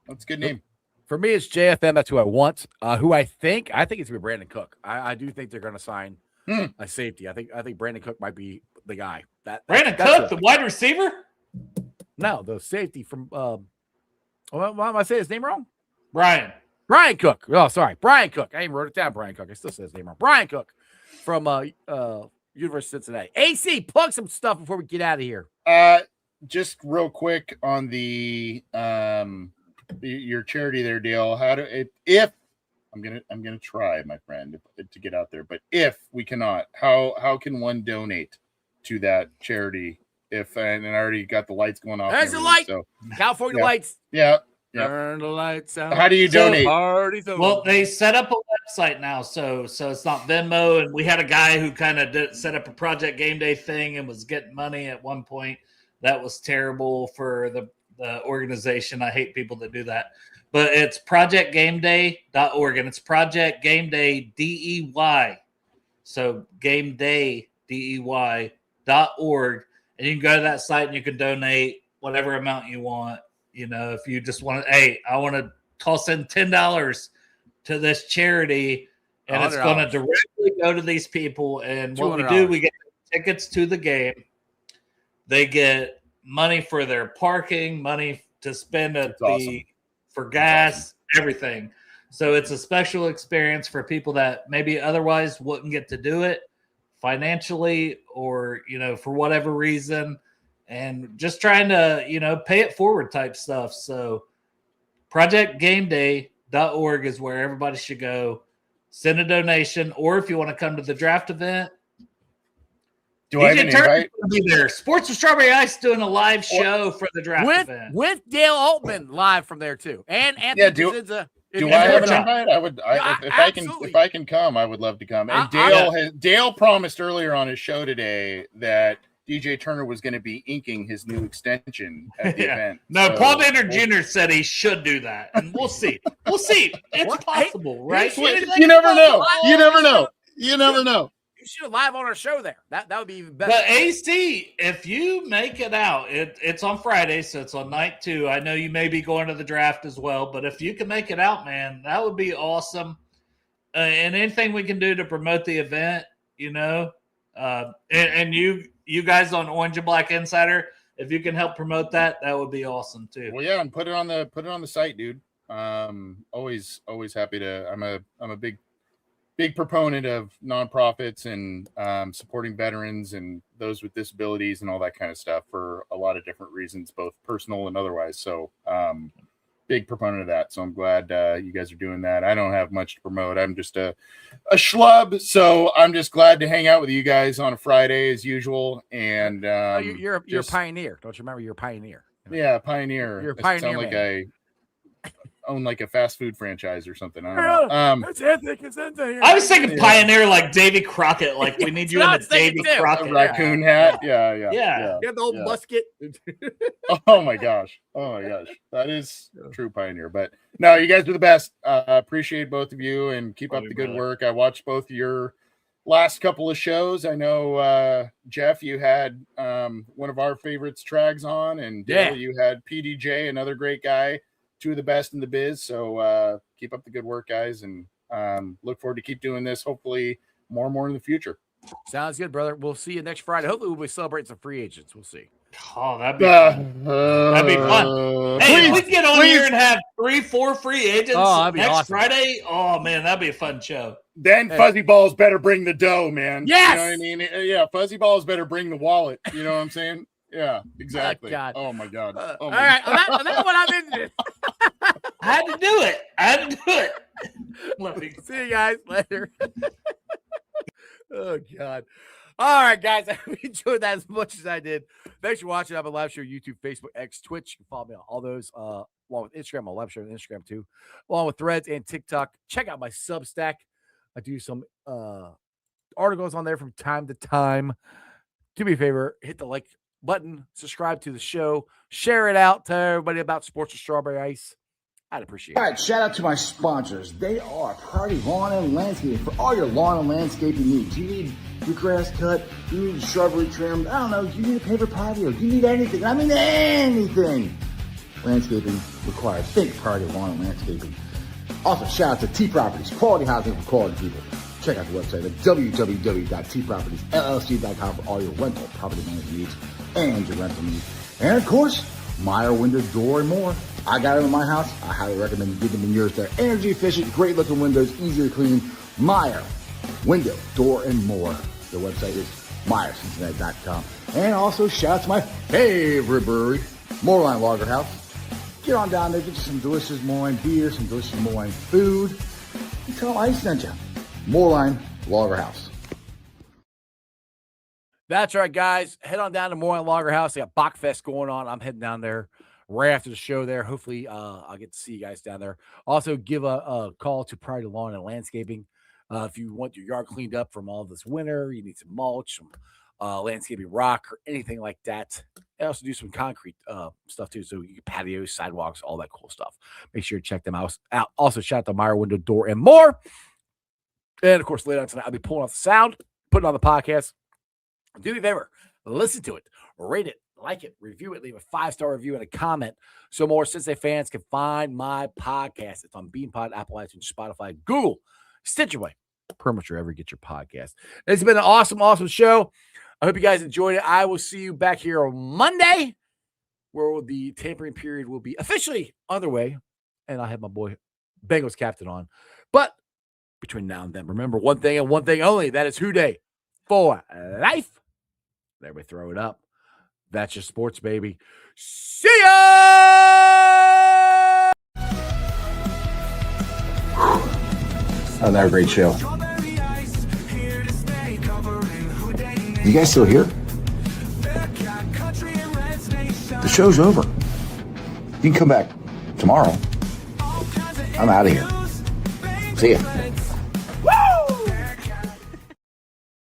S5: that's a good name.
S2: For me, it's JFM. That's who I want. Who I think it's gonna be Brandon Cook. I do think they're gonna sign a safety. I think Brandon Cook might be the guy.
S4: Brandon Cook, the wide receiver?
S2: No, the safety from. Am I saying his name wrong?
S4: Brian
S2: Cook. Oh, sorry, Brian Cook. I even wrote it down. Brian Cook. I still say his name wrong. Brian Cook from University of Cincinnati. AC, plug some stuff before we get out of here.
S5: Just real quick on the your charity there, Dale. If I'm gonna try, my friend, to get out there, but if we cannot, how can one donate to that charity? And I already got the lights going off.
S2: There's the light. So, California lights.
S5: Yeah.
S2: Turn the lights out.
S5: How do you donate?
S4: Well, they set up a website now, so it's not Venmo. And we had a guy who kind of set up a Project Game Day thing and was getting money at one point. That was terrible for the organization. I hate people that do that. But it's projectgameday.org, and it's Project Game Day DEY. So Game Day DEY.org, and you can go to that site and you can donate whatever amount you want. You know, if you just want to, hey, I want to toss in $10 to this charity, and it's going to directly go to these people. And what we do, we get tickets to the game. They get money for their parking, money to spend at the for gas, everything. So it's a special experience for people that maybe otherwise wouldn't get to do it financially or, for whatever reason, and just trying to, pay it forward type stuff. So projectgameday.org is where everybody should go. Send a donation, or if you want to come to the draft event,
S5: Do I have an invite?
S4: Be there. Sports with Strawberry Ice doing a live show for the draft event
S2: with Dale Altman live from there too, and Anthony Cosenza.
S5: Do I have an invite? If I can come, I would love to come. And Dale promised earlier on his show today that DJ Turner was going to be inking his new extension at the event.
S4: No, Paul Banner Jr. said he should do that, and we'll see. It's possible, right?
S5: You never know. You never know. You never know.
S2: You should have live on our show there. That would be even better.
S4: But AC, if you make it out, it's on Friday, so it's on night 2. I know you may be going to the draft as well, but if you can make it out, man, that would be awesome. And anything we can do to promote the event, and you guys on Orange and Black Insider, if you can help promote that would be awesome too.
S5: Well, yeah, and put it on the site, dude. Always happy to. I'm a big proponent of nonprofits and supporting veterans and those with disabilities and all that kind of stuff for a lot of different reasons, both personal and otherwise. So big proponent of that. So I'm glad you guys are doing that. I don't have much to promote. I'm just a schlub. So I'm just glad to hang out with you guys on a Friday as usual. And
S2: you're a pioneer. Don't you remember? You're a pioneer.
S5: Yeah, pioneer.
S2: You're a pioneer.
S5: Sound like I own like a fast food franchise or something. I don't know.
S2: That's Anthony Cosenza here.
S4: I was thinking pioneer like Davy Crockett. Like we need you in the Davy Crockett
S5: raccoon hat. Yeah.
S4: You
S2: have the old musket.
S5: Oh my gosh. That is true pioneer. But no, you guys are the best. Appreciate both of you and keep up the good work. I watched both your last couple of shows. I know Jeff, you had one of our favorites, Trags, on, and Dale, you had PDJ, another great guy. 2 of the best in the biz. So keep up the good work, guys, and look forward to keep doing this. Hopefully more and more in the future.
S2: Sounds good, brother. We'll see you next Friday. Hopefully we'll be celebrating some free agents. We'll see.
S4: Oh, that'd be fun. That'd be fun. Hey, if we can get on here and have 3-4 free agents next awesome. Friday. Oh man, that'd be a fun show.
S5: Then Fuzzy Balls better bring the dough, man.
S2: Yes!
S5: You know what I mean? Yeah, Fuzzy Balls better bring the wallet. You know what I'm saying? Yeah, exactly. Oh my God.
S2: All right. That's what I'm into.
S4: I had to do it. Let me
S2: see you guys later. Oh God. All right, guys. I hope you enjoyed that as much as I did. Thanks for watching. I have a live show, YouTube, Facebook, X, Twitch. You can follow me on all those, along with Instagram. I'm a live show on Instagram too, along with Threads and TikTok. Check out my Substack. I do some articles on there from time to time. Do me a favor, hit the like button, subscribe to the show, share it out to everybody about Sports with Strawberry Ice. I'd appreciate it.
S3: All right, shout out to my sponsors. They are Priority Lawn and Landscaping for all your lawn and landscaping needs. You need your grass cut, you need shrubbery trimmed, I don't know, you need a paper patio, you need anything. I mean anything. Landscaping required. Think Priority Lawn and Landscaping. Also, shout out to T Properties, quality housing for quality people. Check out the website at www.tpropertiesllc.com for all your rental property management needs and your rental needs. And of course, Meyer Window, Door, and more. I got it in my house. I highly recommend you get them in yours. They're energy efficient, great looking windows, easy to clean. Meyer Window, Door, and more. Their website is MeyerCincinnati.com. And also shout out to my favorite brewery, Moorline Lager House. Get on down there, get you some delicious Moorline beer, some delicious Moorline food. And tell them I sent you. Moorline Lager House.
S2: That's right, guys. Head on down to Moorline Lager House. They got Bachfest going on. I'm heading down there right after the show there. Hopefully, I'll get to see you guys down there. Also, give a call to Priority Lawn and Landscaping. If you want your yard cleaned up from all this winter, you need some mulch, some landscaping rock, or anything like that. They also do some concrete stuff too. So you can patios, sidewalks, all that cool stuff. Make sure you check them out. Also, shout out to Meyer Window, Door, and more. And of course, later on tonight, I'll be pulling off the sound, putting it on the podcast. Do me a favor, listen to it, rate it, like it, review it, leave a 5-star review and a comment so more Cincinnati fans can find my podcast. It's on BeanPod, Apple iTunes, Spotify, Google, Stitcher, pretty much wherever you get your podcast. It's been an awesome show. I hope you guys enjoyed it. I will see you back here on Monday, where the tampering period will be officially underway. and I have my boy Bengals captain on. But between now and then, remember one thing and one thing only. That is Who Day for life. There we throw it up. That's your sports, baby. See ya!
S3: Another great show. You guys still here? The show's over. You can come back tomorrow. I'm out of here. See ya.